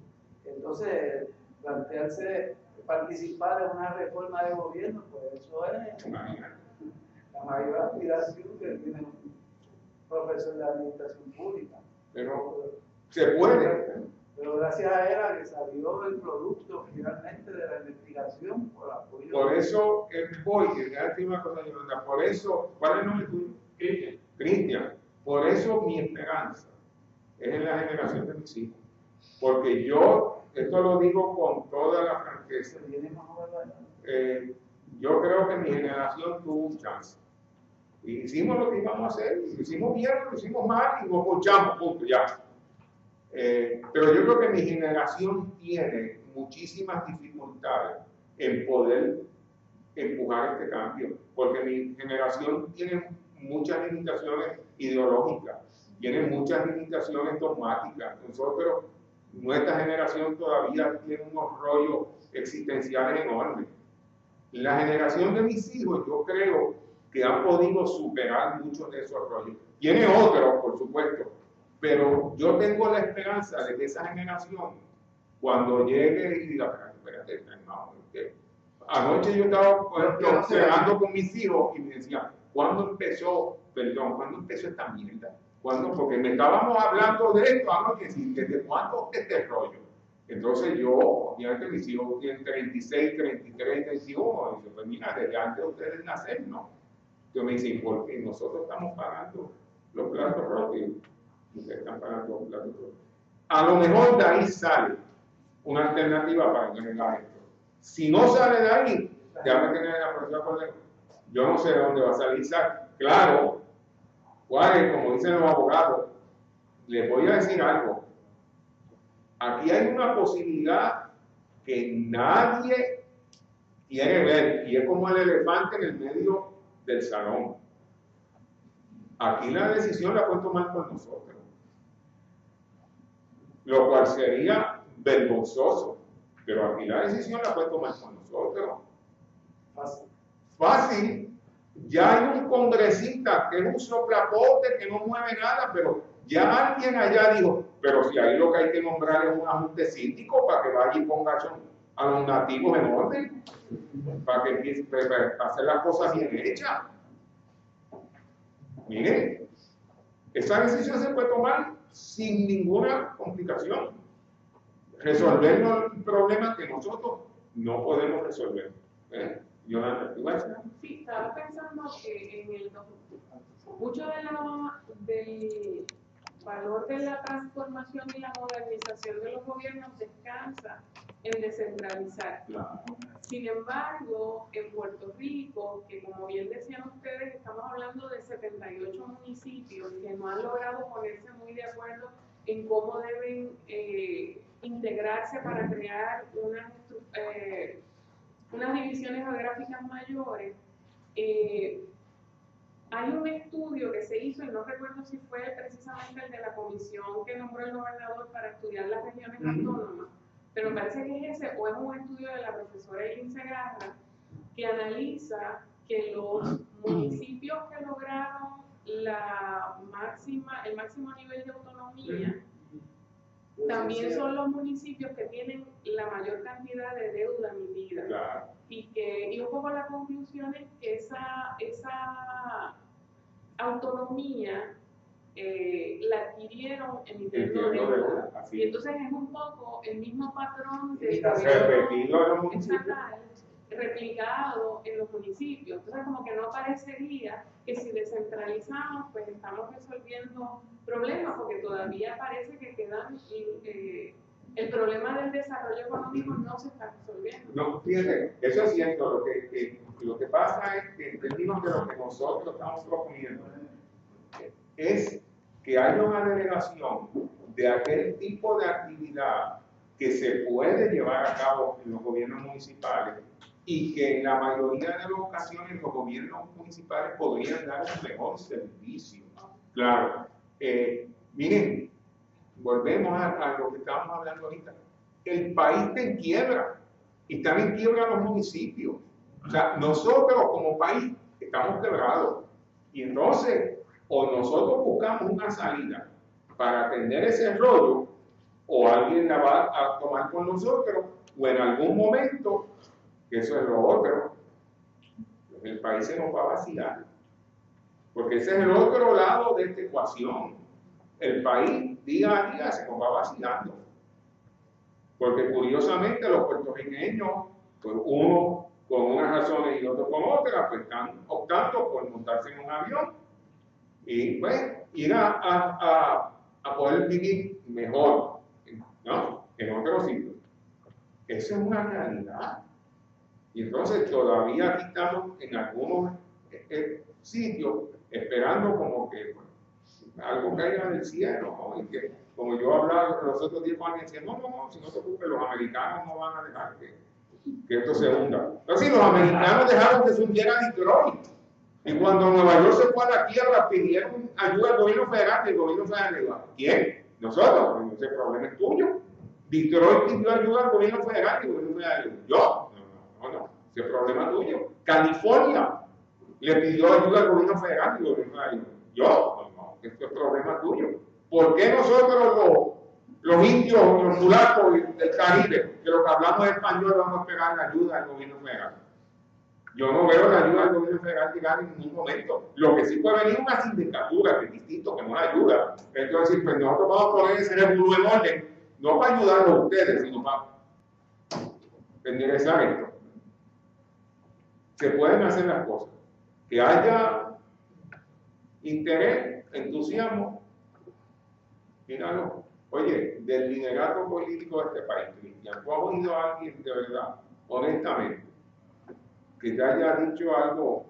Entonces, plantearse participar en una reforma de gobierno, pues eso es la mayor aspiración que tiene un profesor de administración pública. Pero se puede. Pero gracias a ella que salió el producto finalmente de la investigación por apoyo. Por eso voy, y una cosa, Yolanda, por eso, ¿cuál es el nombre tuyo? Cristian. Por eso mi esperanza es en la generación de mis hijos. Porque yo, esto lo digo con toda la franqueza, yo creo que mi generación tuvo un chance. Y hicimos lo que íbamos a hacer, lo hicimos bien, lo hicimos mal y nos ponchamos, punto, ya. Pero yo creo que mi generación tiene muchísimas dificultades en poder empujar este cambio, porque mi generación tiene muchas limitaciones ideológicas, tiene muchas limitaciones dogmáticas. Nosotros, nuestra generación todavía tiene unos rollos existenciales enormes. La generación de mis hijos, yo creo que ha podido superar muchos de esos rollos. Tiene otros, por supuesto, pero yo tengo la esperanza de que esa generación, cuando llegue y diga, espérate, no, anoche yo estaba, por ejemplo, cenando con mis hijos y me decían, ¿cuándo empezó esta mierda? ¿Cuándo? Porque me estábamos hablando de esto anoche, ¿desde cuándo este rollo? Entonces yo, obviamente mis hijos tienen 36, 33, 21, y dice, pues mira, desde antes de ustedes nacer, ¿no? Entonces me dicen, ¿por qué nosotros estamos pagando los platos rotos? Ustedes están pagando los platos rotos. A lo mejor de ahí sale una alternativa para generar esto. Si no sale de ahí, ya me tiene la profesora por dentro. Yo no sé de dónde va a salir. Claro, como dicen los abogados, les voy a decir algo. Aquí hay una posibilidad que nadie quiere ver, y es como el elefante en el medio del salón. Aquí la decisión la pueden tomar por nosotros, lo cual sería vergonzoso, pero aquí la decisión la pueden tomar por nosotros. Fácil. Ya hay un congresista que es un soplapote que no mueve nada, pero ya alguien allá dijo, pero si ahí lo que hay que nombrar es un ajuste síndico para que vaya y ponga a los nativos en orden, para que empiece a hacer las cosas bien hechas. Mire, esa decisión se puede tomar sin ninguna complicación. Resolver el problema que nosotros no podemos resolver. Yolanda, ¿tú vas a decir? Sí, estaba pensando que mucho del valor de la transformación y la modernización de los gobiernos descansa en descentralizar. Claro. Sin embargo, en Puerto Rico, que como bien decían ustedes, estamos hablando de 78 municipios que no han logrado ponerse muy de acuerdo en cómo deben integrarse para crear unas divisiones geográficas mayores. Hay un estudio que se hizo, y no recuerdo si fue precisamente el de la comisión que nombró el gobernador para estudiar las regiones autónomas, pero me parece que es ese, o es un estudio de la profesora Eileen Segarra, que analiza que los municipios que lograron el máximo nivel de autonomía también son los municipios que tienen la mayor cantidad de deuda emitida. Claro. Y un poco la conclusión es que esa autonomía la adquirieron emitiendo deuda. Y entonces es un poco el mismo patrón de gobierno estatal replicado en los municipios. Entonces como que no parecería que si descentralizamos pues estamos resolviendo problemas, porque todavía parece que quedan el problema del desarrollo económico no se está resolviendo. No, fíjate, eso es cierto. Lo que pasa es que en términos de lo que nosotros estamos proponiendo es que haya una delegación de aquel tipo de actividad que se puede llevar a cabo en los gobiernos municipales y que en la mayoría de las ocasiones los gobiernos municipales podrían dar un mejor servicio. Claro, miren, volvemos a lo que estábamos hablando ahorita. El país está en quiebra y están en quiebra los municipios. O sea, nosotros como país estamos quebrados y entonces o nosotros buscamos una salida para atender ese rollo o alguien la va a tomar con nosotros o en algún momento, que eso es lo otro, el país se nos va a vaciar, porque ese es el otro lado de esta ecuación. El país día a día se nos va vaciando, porque curiosamente los puertorriqueños, pues uno con unas razones y otro con otras, pues están optando por montarse en un avión y pues ir a poder vivir mejor, ¿no? En otros sitios. Esa es una realidad. Y entonces todavía aquí estamos en algunos sitios esperando como que bueno, algo caiga del cielo, ¿no? Y que, como yo hablaba los otros 10 años, decía, no, si no te preocupes, los americanos no van a dejar que esto se hunda. Entonces, los americanos dejaron que se hundiera Detroit. Y cuando Nueva York se fue a la quiebra, pidieron ayuda al gobierno federal y el gobierno federal dijo, ¿quién? Nosotros. Ese problema es tuyo. Detroit pidió ayuda al gobierno federal y el gobierno federal dijo, yo. No, ese problema es tuyo. California le pidió ayuda al gobierno federal y el gobierno federal dijo, yo. No, este es problema tuyo. ¿Por qué nosotros los indios, los mulacos del Caribe, que los que hablamos español, vamos a esperar la ayuda del gobierno federal? Yo no veo la ayuda del gobierno federal llegar en ningún momento. Lo que sí puede venir es una sindicatura, que es distinto, que no ayuda. Entonces, pues nosotros vamos a poner ese revolú en orden, no para ayudarlos a ustedes, sino para enderezar esto. Se pueden hacer las cosas. Que haya interés, entusiasmo. Míralo. Oye, del liderato político de este país, Cristian, ¿tú has oído a alguien de verdad, honestamente, que te haya dicho algo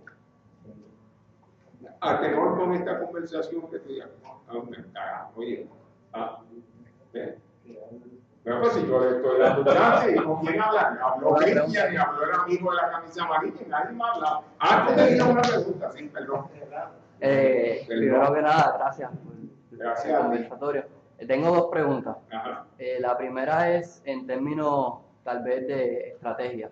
a tenor con esta conversación que te diga, oye, bueno, pues si yo le estoy dando chance, y con quién hablar, habló Cristian y habló el amigo de la camisa amarilla, nadie me habla. Tú tenías una pregunta, sí, perdón. Primero que nada, gracias por el conversatorio. Tengo dos preguntas. La primera es en términos tal vez de estrategia.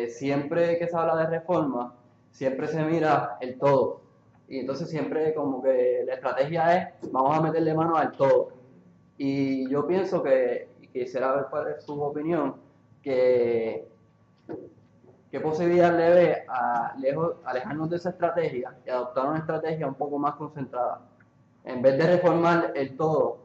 Siempre que se habla de reforma, siempre se mira el todo. Y entonces siempre como que la estrategia es, vamos a meterle mano al todo. Y yo pienso que, y quisiera ver cuál es su opinión, que ¿qué posibilidad le ve a alejarnos de esa estrategia y adoptar una estrategia un poco más concentrada? En vez de reformar el todo,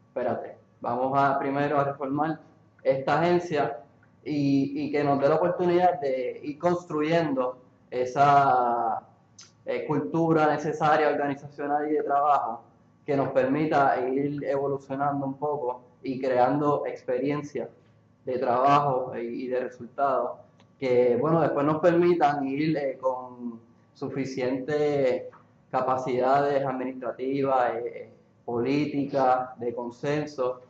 espérate, vamos primero a reformar esta agencia y que nos dé la oportunidad de ir construyendo esa cultura necesaria, organizacional y de trabajo que nos permita ir evolucionando un poco y creando experiencias de trabajo y de resultados que, bueno, después nos permitan ir con suficientes capacidades administrativas, políticas, de consenso,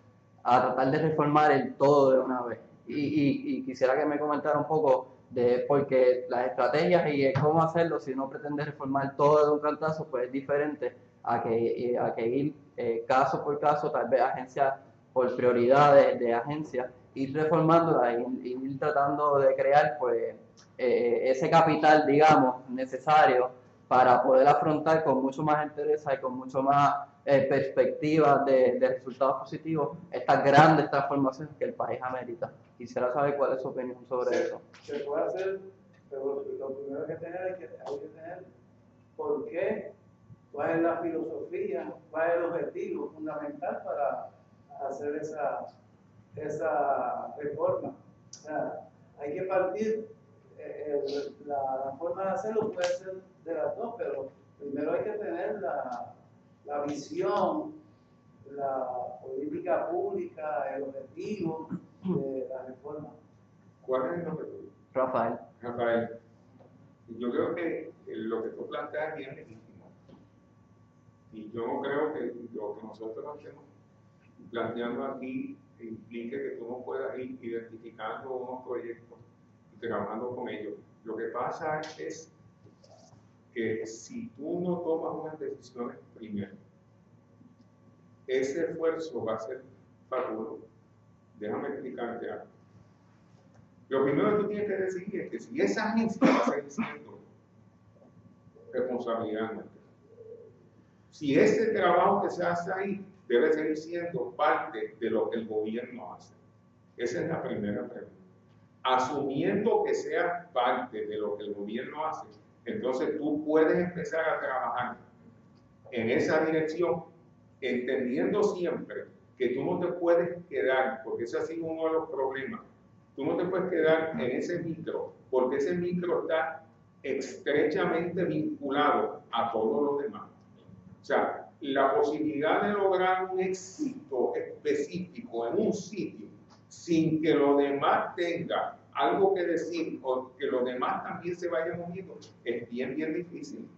a tratar de reformar el todo de una vez. Y quisiera que me comentara un poco porque las estrategias y cómo hacerlo, si uno pretende reformar todo de un cantazo, pues es diferente a que ir caso por caso, tal vez agencia por prioridades de agencias, ir reformándolas y ir tratando de crear pues ese capital, digamos, necesario para poder afrontar con mucho más interés y con mucho más perspectivas de resultados positivos estas grandes transformaciones que el país amerita. Quisiera saber cuál es su opinión sobre eso. Se puede hacer, pero lo primero que hay que tener por qué, cuál es la filosofía, cuál es el objetivo fundamental para hacer esa reforma. O sea, hay que partir, la forma de hacerlo puede ser de las dos, pero primero hay que tener la visión, la política pública, el objetivo de la reforma. ¿Cuál es el objetivo? Rafael, yo creo que lo que tú planteas es bien legítimo. Y yo no creo que lo que nosotros estemos planteando aquí implique que tú no puedas ir identificando unos proyectos y trabajando con ellos. Lo que pasa es que si tú no tomas unas decisiones primero, ese esfuerzo va a ser fabuloso. Déjame explicarte algo. Lo primero que tú tienes que decidir es que si esa agencia va a seguir siendo responsabilidad nuestra, si ese trabajo que se hace ahí debe seguir siendo parte de lo que el gobierno hace. Esa es la primera pregunta. Asumiendo que sea parte de lo que el gobierno hace, entonces tú puedes empezar a trabajar en esa dirección, entendiendo siempre que tú no te puedes quedar, porque ese ha sido uno de los problemas, tú no te puedes quedar en ese micro, porque ese micro está estrechamente vinculado a todo lo demás. O sea, la posibilidad de lograr un éxito específico en un sitio sin que lo demás tenga algo que decir o que los demás también se vayan uniendo es bien difícil,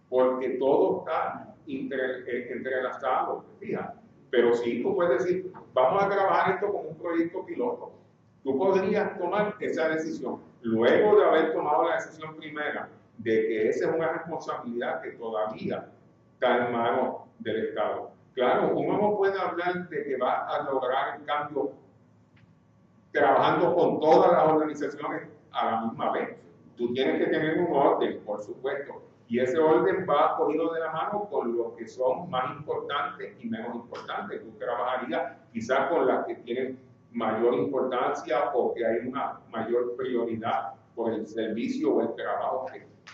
porque todo está entrelazado, fíjate. Pero sí, tú puedes decir, vamos a trabajar esto como un proyecto piloto. Tú podrías tomar esa decisión, luego de haber tomado la decisión primera de que esa es una responsabilidad que todavía está en manos del Estado. Claro, uno no puede hablar de que va a lograr el cambio trabajando con todas las organizaciones a la misma vez. Tú tienes que tener un orden, por supuesto, y ese orden va cogido de la mano con los que son más importantes y menos importantes. Tú trabajarías quizás con las que tienen mayor importancia o que hay una mayor prioridad por el servicio o el trabajo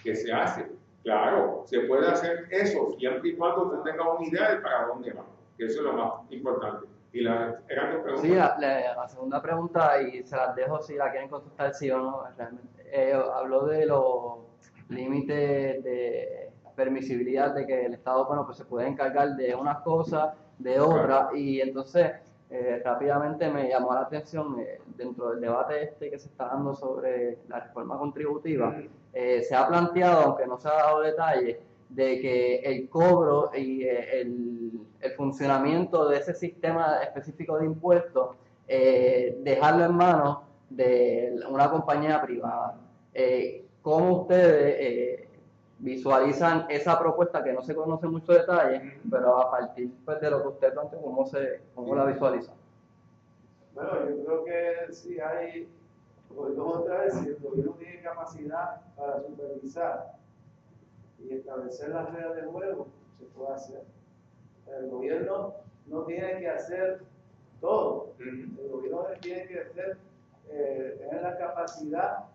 que se hace. Claro, se puede hacer eso siempre y cuando tú tengas una idea de para dónde va, que eso es lo más importante. Y eran dos preguntas. Sí, la segunda pregunta, y se las dejo si la quieren contestar sí o no, realmente. Habló de los límites de permisibilidad, de que el Estado, bueno, pues se puede encargar de unas cosas, de otras, y entonces rápidamente me llamó la atención dentro del debate que se está dando sobre la reforma contributiva, se ha planteado, aunque no se ha dado detalle, de que el cobro y el funcionamiento de ese sistema específico de impuestos, dejarlo en manos de una compañía privada. ¿Cómo ustedes visualizan esa propuesta, que no se conoce mucho detalle, pero a partir pues, de lo que usted planteó, cómo la visualizan? Bueno, yo creo que si hay, volvemos otra vez, si el gobierno tiene capacidad para supervisar y establecer las reglas del juego, se puede hacer. El gobierno no tiene que hacer todo. El gobierno tiene que tener la capacidad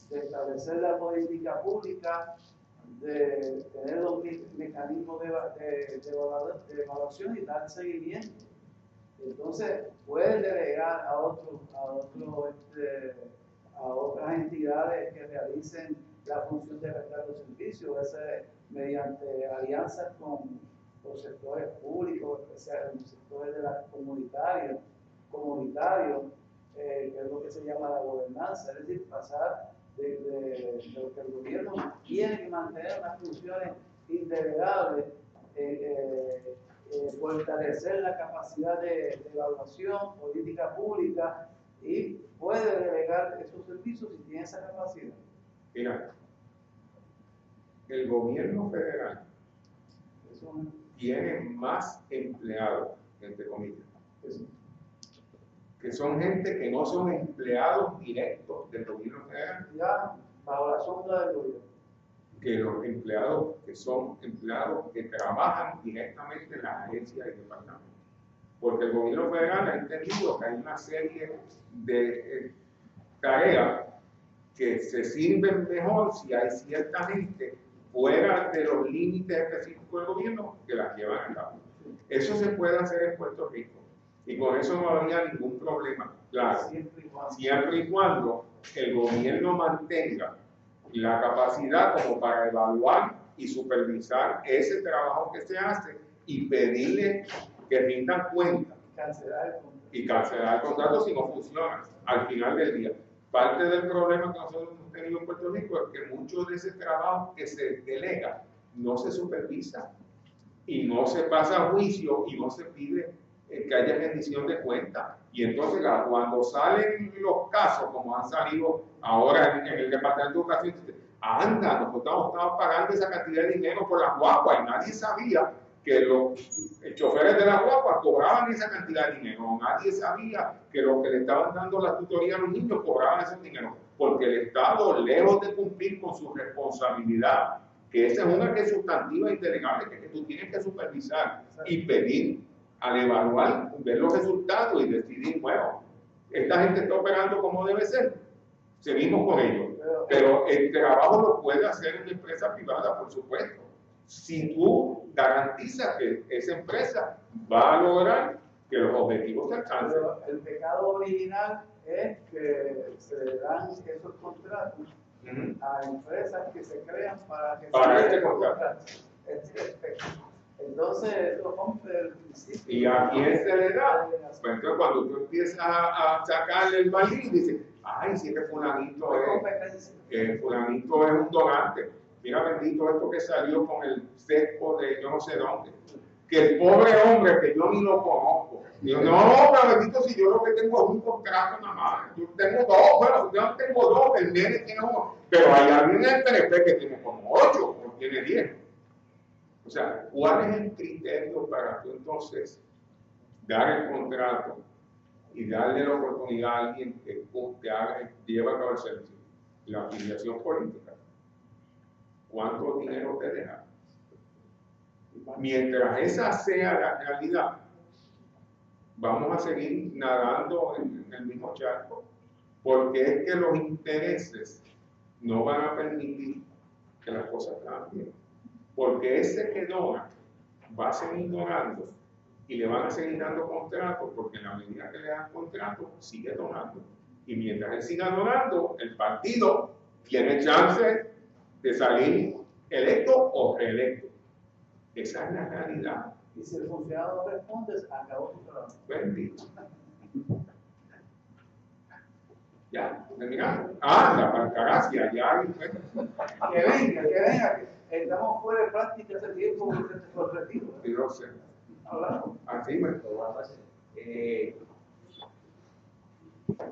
de establecer la política pública, de tener los mecanismos de evaluación y dar seguimiento. Entonces, puede delegar a otras entidades que realicen la función de prestar los servicios, mediante alianzas con los sectores públicos, especialmente los sectores de la comunitarios, que es lo que se llama la gobernanza, es decir, pasar de lo que el gobierno tiene que mantener unas funciones indelegables, fortalecer la capacidad de evaluación, política pública, y puede delegar esos servicios si tiene esa capacidad. Mira, el gobierno federal tiene más empleados, entre comillas, que son gente que no son empleados directos del gobierno federal. Ya, bajo la sombra del gobierno. Que los empleados que son empleados que trabajan directamente en las agencias y departamentos. Porque el gobierno federal ha entendido que hay una serie de tareas que se sirven mejor si hay cierta gente fuera de los límites específicos del gobierno que las llevan a cabo. Eso se puede hacer en Puerto Rico y con eso no habría ningún problema. Claro, siempre y cuando el gobierno mantenga la capacidad como para evaluar y supervisar ese trabajo que se hace y pedirle que rindan cuenta y cancelar el contrato si no funciona al final del día. Parte del problema que nosotros hemos tenido en Puerto Rico es que mucho de ese trabajo que se delega no se supervisa y no se pasa a juicio y no se pide que haya rendición de cuentas. Y entonces cuando salen los casos, como han salido ahora en el Departamento de Educación, nosotros estamos pagando esa cantidad de dinero por las guaguas y nadie sabía que los choferes de la guagua cobraban esa cantidad de dinero. Nadie sabía que los que le estaban dando la tutoría a los niños cobraban ese dinero, porque el Estado, lejos de cumplir con su responsabilidad, que esa es una que es sustantiva e indelegable, que tú tienes que supervisar y pedir, al evaluar, ver los resultados y decidir, bueno, esta gente está operando como debe ser, seguimos con ellos. Pero el trabajo lo puede hacer una empresa privada, por supuesto, si tú garantizas que esa empresa va a lograr que los objetivos se alcancen. Pero el pecado original es que se dan esos contratos a empresas que se crean para este contrato. Entonces, eso rompe el principio. ¿Y a quién se le da? Pues entonces, cuando tú empiezas a sacarle el balín, dices, ay, si este fulanito es un donante. Mira, bendito esto que salió con el sesgo de yo no sé dónde. Que el pobre hombre, que yo ni lo conozco, digo, no, pero bendito, si yo lo que tengo es un contrato nada más. Yo tengo dos, bueno, yo tengo dos, el nene tiene uno, pero hay alguien en el PNP que tiene como 8 o tiene 10. O sea, ¿cuál es el criterio para tú entonces dar el contrato y darle la oportunidad a alguien que lleva a cabo el servicio? La afiliación política. ¿Cuánto dinero te deja? Mientras esa sea la realidad, vamos a seguir nadando en el mismo charco, porque es que los intereses no van a permitir que las cosas cambien. Porque ese que dona va a seguir donando y le van a seguir dando contratos, porque en la medida que le dan contratos, sigue donando. Y mientras él siga donando, el partido tiene chance de salir electo o reelecto. Esa es la realidad. Y si el funcionario no responde, acabó su trabajo. Bendito. Ya, terminamos. La Altagracia, ya. Que venga. Estamos fuera de práctica hace tiempo por retiro. Sí, no sé. Hablamos. Así me.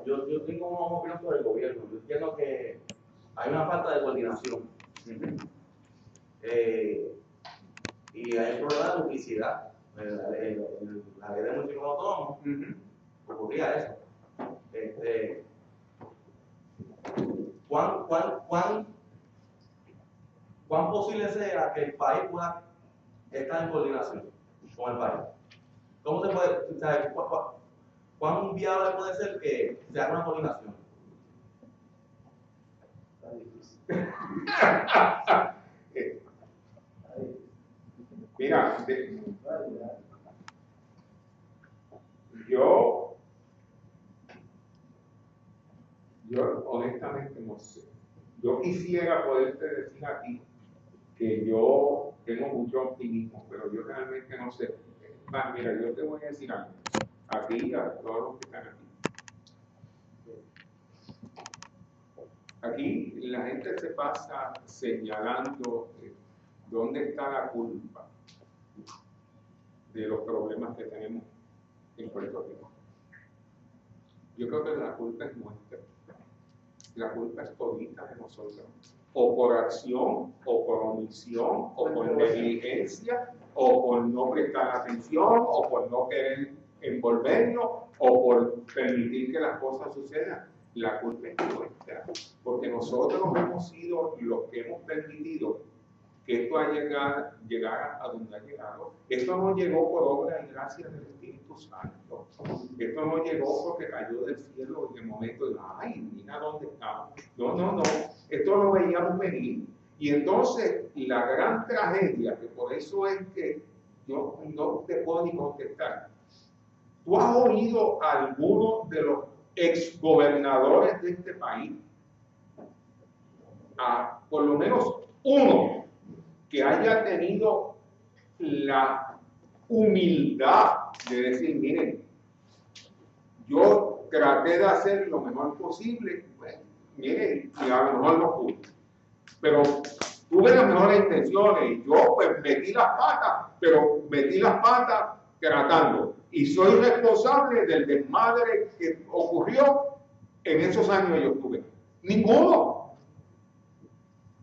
Yo tengo una opinión sobre el gobierno. Yo entiendo que hay una falta de coordinación. Y hay un problema de duplicidad. La ley de municipios autónomos ocurría eso. ¿Cuán posible sea que el país pueda estar en coordinación con el país? ¿Cómo se puede, saber, cuán viable puede ser que se haga una coordinación? Mira, yo honestamente no sé. Yo quisiera poderte decir a ti que yo tengo mucho optimismo, pero yo realmente no sé. Más, mira, yo te voy a decir algo. Aquí, a todos los que están aquí. Aquí la gente se pasa señalando dónde está la culpa de los problemas que tenemos en Puerto Rico. Yo creo que la culpa es nuestra. La culpa es todita de nosotros. O por acción, o por omisión, o por negligencia, o por no prestar atención, o por no querer envolvernos, o por permitir que las cosas sucedan. La culpa es nuestra, porque nosotros hemos sido los que hemos permitido que esto llegara a donde ha llegado. Esto no llegó por obra y gracia del Espíritu Santo. Esto no llegó porque cayó del cielo en el momento de, ay, mira dónde estamos. No. Esto lo veíamos venir. Y entonces, la gran tragedia, que por eso es que yo no te puedo ni contestar. ¿Tú has oído a alguno de los exgobernadores de este país? Por lo menos uno que haya tenido la humildad de decir, miren, yo traté de hacer lo mejor posible, bueno, miren, y a lo mejor no pude, pero tuve las mejores intenciones, y yo pues metí las patas, pero metí las patas tratando, y soy responsable del desmadre que ocurrió en esos años que yo tuve. Ninguno.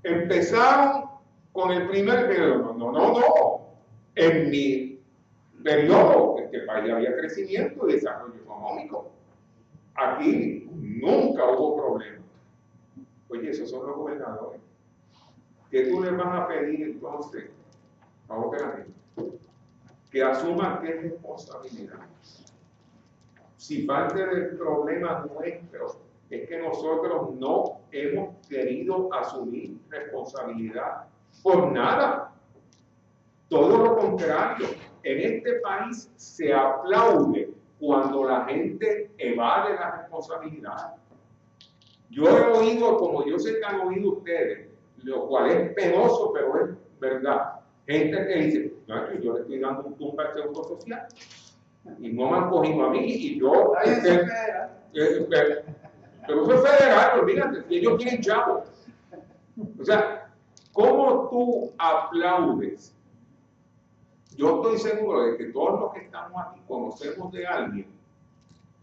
Empezaron con el primer periodo. No. En mi periodo, en este país había crecimiento y desarrollo económico. Aquí nunca hubo problema. Oye, esos son los gobernadores. ¿Qué tú les vas a pedir entonces a otra gente? Que asuman qué responsabilidad. Si parte del problema nuestro es que nosotros no hemos querido asumir responsabilidad por nada. Todo lo contrario, en este país se aplaude cuando la gente evade la responsabilidad. Yo he oído, como yo sé que han oído ustedes, lo cual es penoso, pero es verdad. Gente que dice, no, yo le estoy dando un tumba al seguro social y no me han cogido a mí y yo... pero eso es federal, olvídate, si ellos quieren chavo. O sea, ¿cómo tú aplaudes? Yo estoy seguro de que todos los que estamos aquí conocemos de alguien,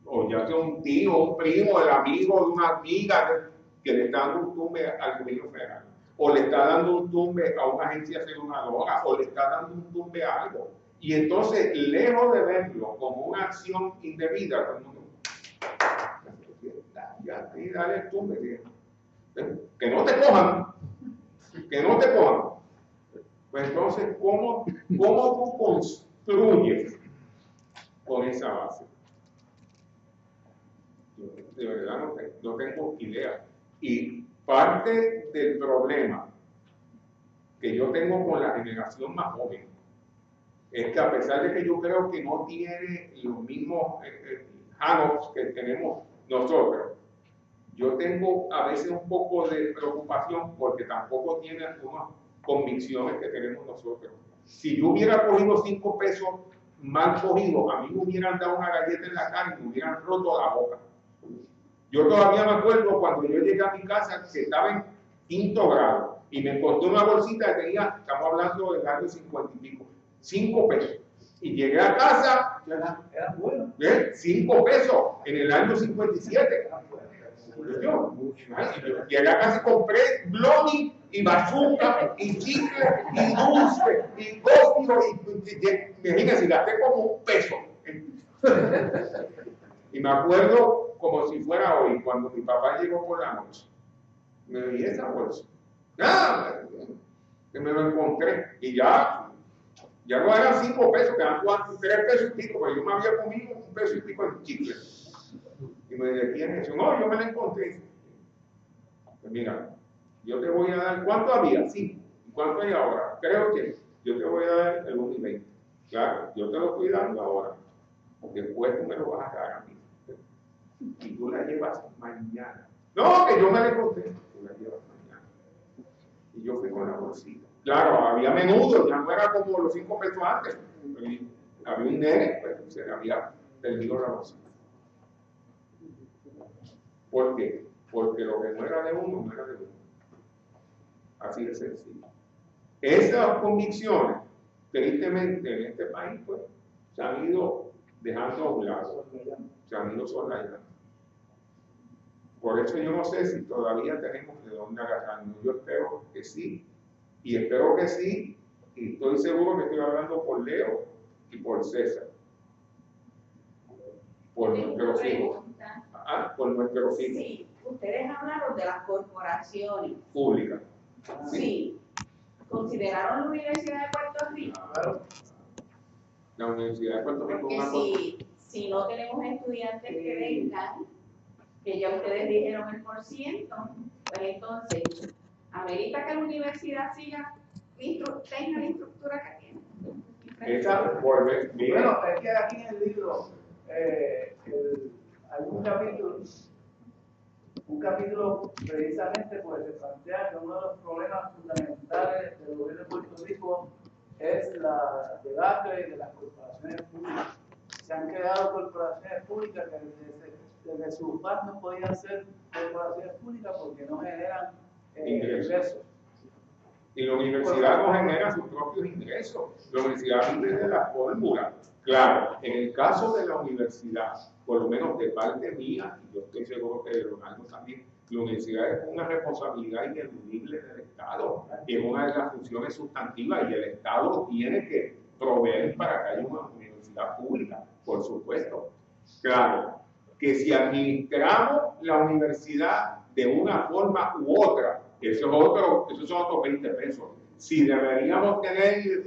o ya sea un tío, un primo, el amigo de una amiga que le está dando un tumbe al gobierno federal, o le está dando un tumbe a una agencia aseguradora, o le está dando un tumbe a algo. Y entonces, lejos de verlo como una acción indebida, todo el mundo, ya, dale el tumbe, que no te cojan, Pues entonces, ¿cómo tú construyes con esa base? Yo de verdad no tengo idea. Y parte del problema que yo tengo con la generación más joven es que a pesar de que yo creo que no tiene los mismos hang-ups que tenemos nosotros, yo tengo a veces un poco de preocupación porque tampoco tiene algunas convicciones que tenemos nosotros. Si yo hubiera cogido 5 pesos mal cogidos, a mí me hubieran dado una galleta en la cara y me hubieran roto la boca. Yo todavía me acuerdo cuando yo llegué a mi casa, que estaba en 5º grado, y me encontré una bolsita que tenía, estamos hablando del año 50 y pico, 5 pesos. Y llegué a casa, Era bueno. 5 pesos en el año 57. Yo llegué a casa y compré bloni y bazooka y chicle y dulce y cósmico y imagínense, gasté como 1 peso. Y me acuerdo como si fuera hoy, cuando mi papá llegó por la noche, me di esa bolsa. Que me lo encontré y ya no eran 5 pesos, que eran 3 pesos y pico, porque yo me había comido 1 peso y pico en chicle. Y me decían eso, no, yo me la encontré. Pues mira, Yo te voy a dar, ¿cuánto había? Sí. ¿Y cuánto hay ahora? Creo que yo te voy a dar el 1 y 20. Claro, yo te lo estoy dando ahora. Después tú me lo vas a dar a mí. Y tú la llevas mañana. No, que yo me le conté. Tú la llevas mañana. Y yo fui con la bolsita. Claro, había menudo, ya no era como los 5 pesos antes. Había un nene, pues se le había perdido la bolsita. ¿Por qué? Porque lo que no era de uno, no era de uno. Así de sencillo. Esas convicciones, tristemente, en este país, pues, se han ido dejando a un lado. Se han ido soslayando. Por eso yo no sé si todavía tenemos de dónde agarrarnos. Yo espero que sí. Y espero que sí. Y estoy seguro que estoy hablando por Leo y por César. Por nuestros hijos. Por nuestros hijos. Sí, ustedes hablaron de las corporaciones Públicas. Sí. ¿Consideraron la Universidad de Puerto Rico? Claro. La Universidad de Puerto Rico. Porque si no tenemos estudiantes que vengan, que ya ustedes dijeron el %, pues entonces, amerita que la universidad siga, tenga la estructura que tiene. Esa vuelve bien. Bueno, es que aquí en el libro hay un capítulo precisamente pues se plantea que uno de los problemas fundamentales del gobierno de Puerto Rico es la debacle de las corporaciones públicas. Se han creado corporaciones públicas que desde su paz no podían ser corporaciones públicas porque no generan ingresos. Y la universidad no genera sus propios ingresos. La universidad vive de la fórmula. Claro, en el caso de la universidad, por lo menos de parte mía, y yo estoy seguro que de Ronaldo también, la universidad es una responsabilidad ineludible del Estado, y es una de las funciones sustantivas, y el Estado tiene que proveer para que haya una universidad pública, por supuesto. Claro, que si administramos la universidad de una forma u otra, esos son otros 20 pesos. Si deberíamos tener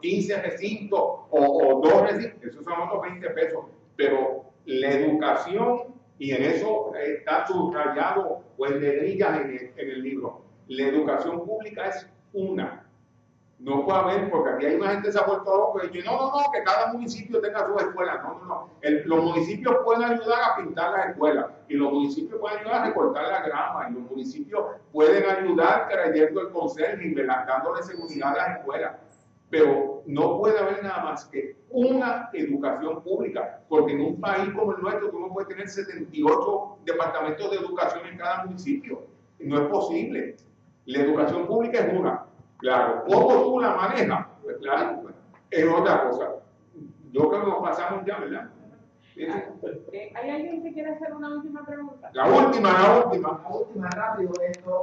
15 recintos o 2 recintos, esos son otros 20 pesos. Pero la educación, y en eso está subrayado o en negrillas en el libro, la educación pública es una. No puede haber, porque aquí hay una gente que se ha vuelto loco y dice, no, que cada municipio tenga su escuela. No. Los municipios pueden ayudar a pintar las escuelas, y los municipios pueden ayudar a recortar la grama, y los municipios pueden ayudar trayendo el conserje y dándole seguridad a las escuelas. Pero no puede haber nada más que una educación pública, porque en un país como el nuestro tú no puedes tener 78 departamentos de educación en cada municipio. No es posible. La educación pública es una. Claro, ¿cómo tú la manejas? Pues claro, es otra cosa. Yo creo que nos pasamos ya, ¿verdad? ¿Hay alguien que quiere hacer una última pregunta? La última. La última, rápido.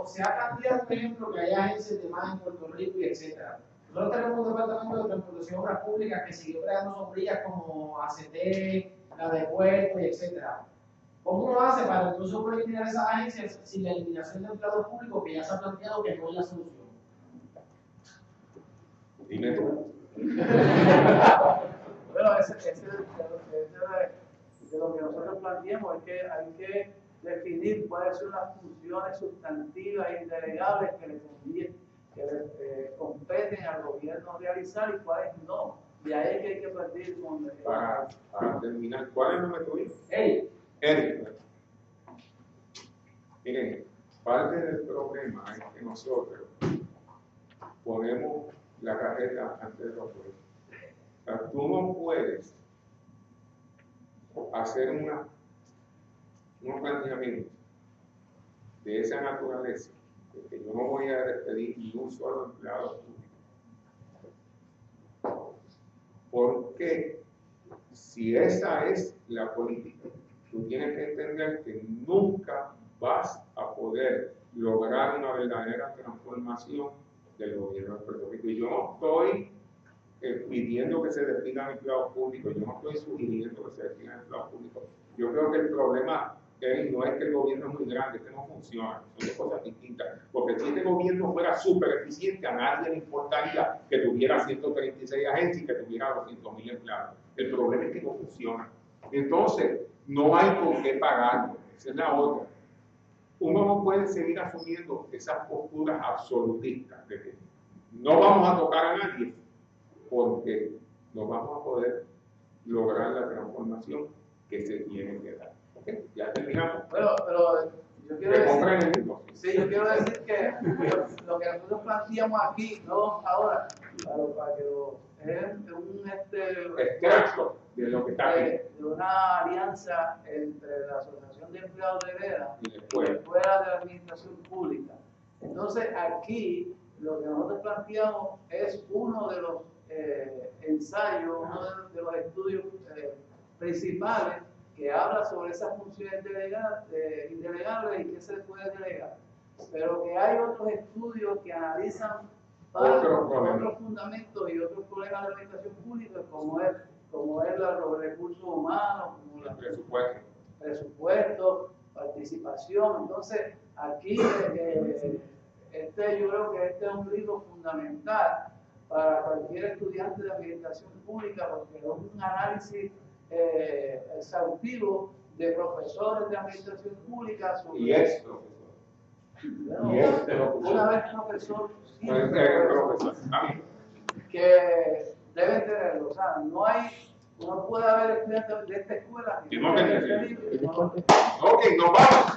Se ha cambiado, por ejemplo, que hay agencias de más en Puerto Rico y etcétera. Nosotros tenemos un departamento de transportación obras públicas que siguió creando sombrillas como ACT, la de Puerto y etcétera. ¿Cómo uno hace para entonces eliminar esas agencias sin la eliminación de empleados públicos que ya se ha planteado que no es la solución? Dime tú. Bueno, de lo que nosotros planteamos es que hay que definir cuáles son las funciones sustantivas e indelegables que le competen al gobierno realizar y cuáles no. De ahí es que hay que partir con... Para terminar, ¿cuál es el nombre tuyo? Eric. Miren, parte del problema es que nosotros ponemos la carreta antes de los jueces. O sea, tú no puedes hacer un planteamiento de esa naturaleza, que yo no voy a despedir ni un solo empleado público. Porque si esa es la política, tú tienes que entender que nunca vas a poder lograr una verdadera transformación del gobierno de Puerto Rico. Y yo no estoy pidiendo que se despidan empleados públicos, yo no estoy sugiriendo que se despidan empleados públicos. Yo creo que el problema no es que el gobierno es muy grande, es que no funciona, son dos cosas distintas. Porque si este gobierno fuera súper eficiente, a nadie le importaría que tuviera 136 agencias y que tuviera 200,000 empleados. El problema es que no funciona. Entonces, no hay con qué pagarlo, esa es la otra. uno no puede seguir asumiendo esas posturas absolutistas de que no vamos a tocar a nadie porque no vamos a poder lograr la transformación que se tiene que dar. ¿Okay? Ya terminamos. Pero yo quiero decir que lo que nosotros planteamos aquí, no ahora, para que es un extracto de lo que está aquí. De una alianza entre la Asociación de Empleados de Hereda y la Escuela de la Administración Pública. Entonces aquí lo que nosotros planteamos es uno de los ensayos, uno de los estudios principales que habla sobre esas funciones indelegables y qué se puede delegar. Pero que hay otros estudios que analizan otros fundamentos y otros problemas de la administración pública, como es los recursos humanos, como el presupuesto, participación. Entonces, aquí yo creo que este es un libro fundamental para cualquier estudiante de administración pública, porque es un análisis exhaustivo de profesores de administración pública sobre y es una vez profesor, que deben tenerlo. O sea, no puede haber estudiantes de esta escuela que no tengan este libro. Ok, nos vamos.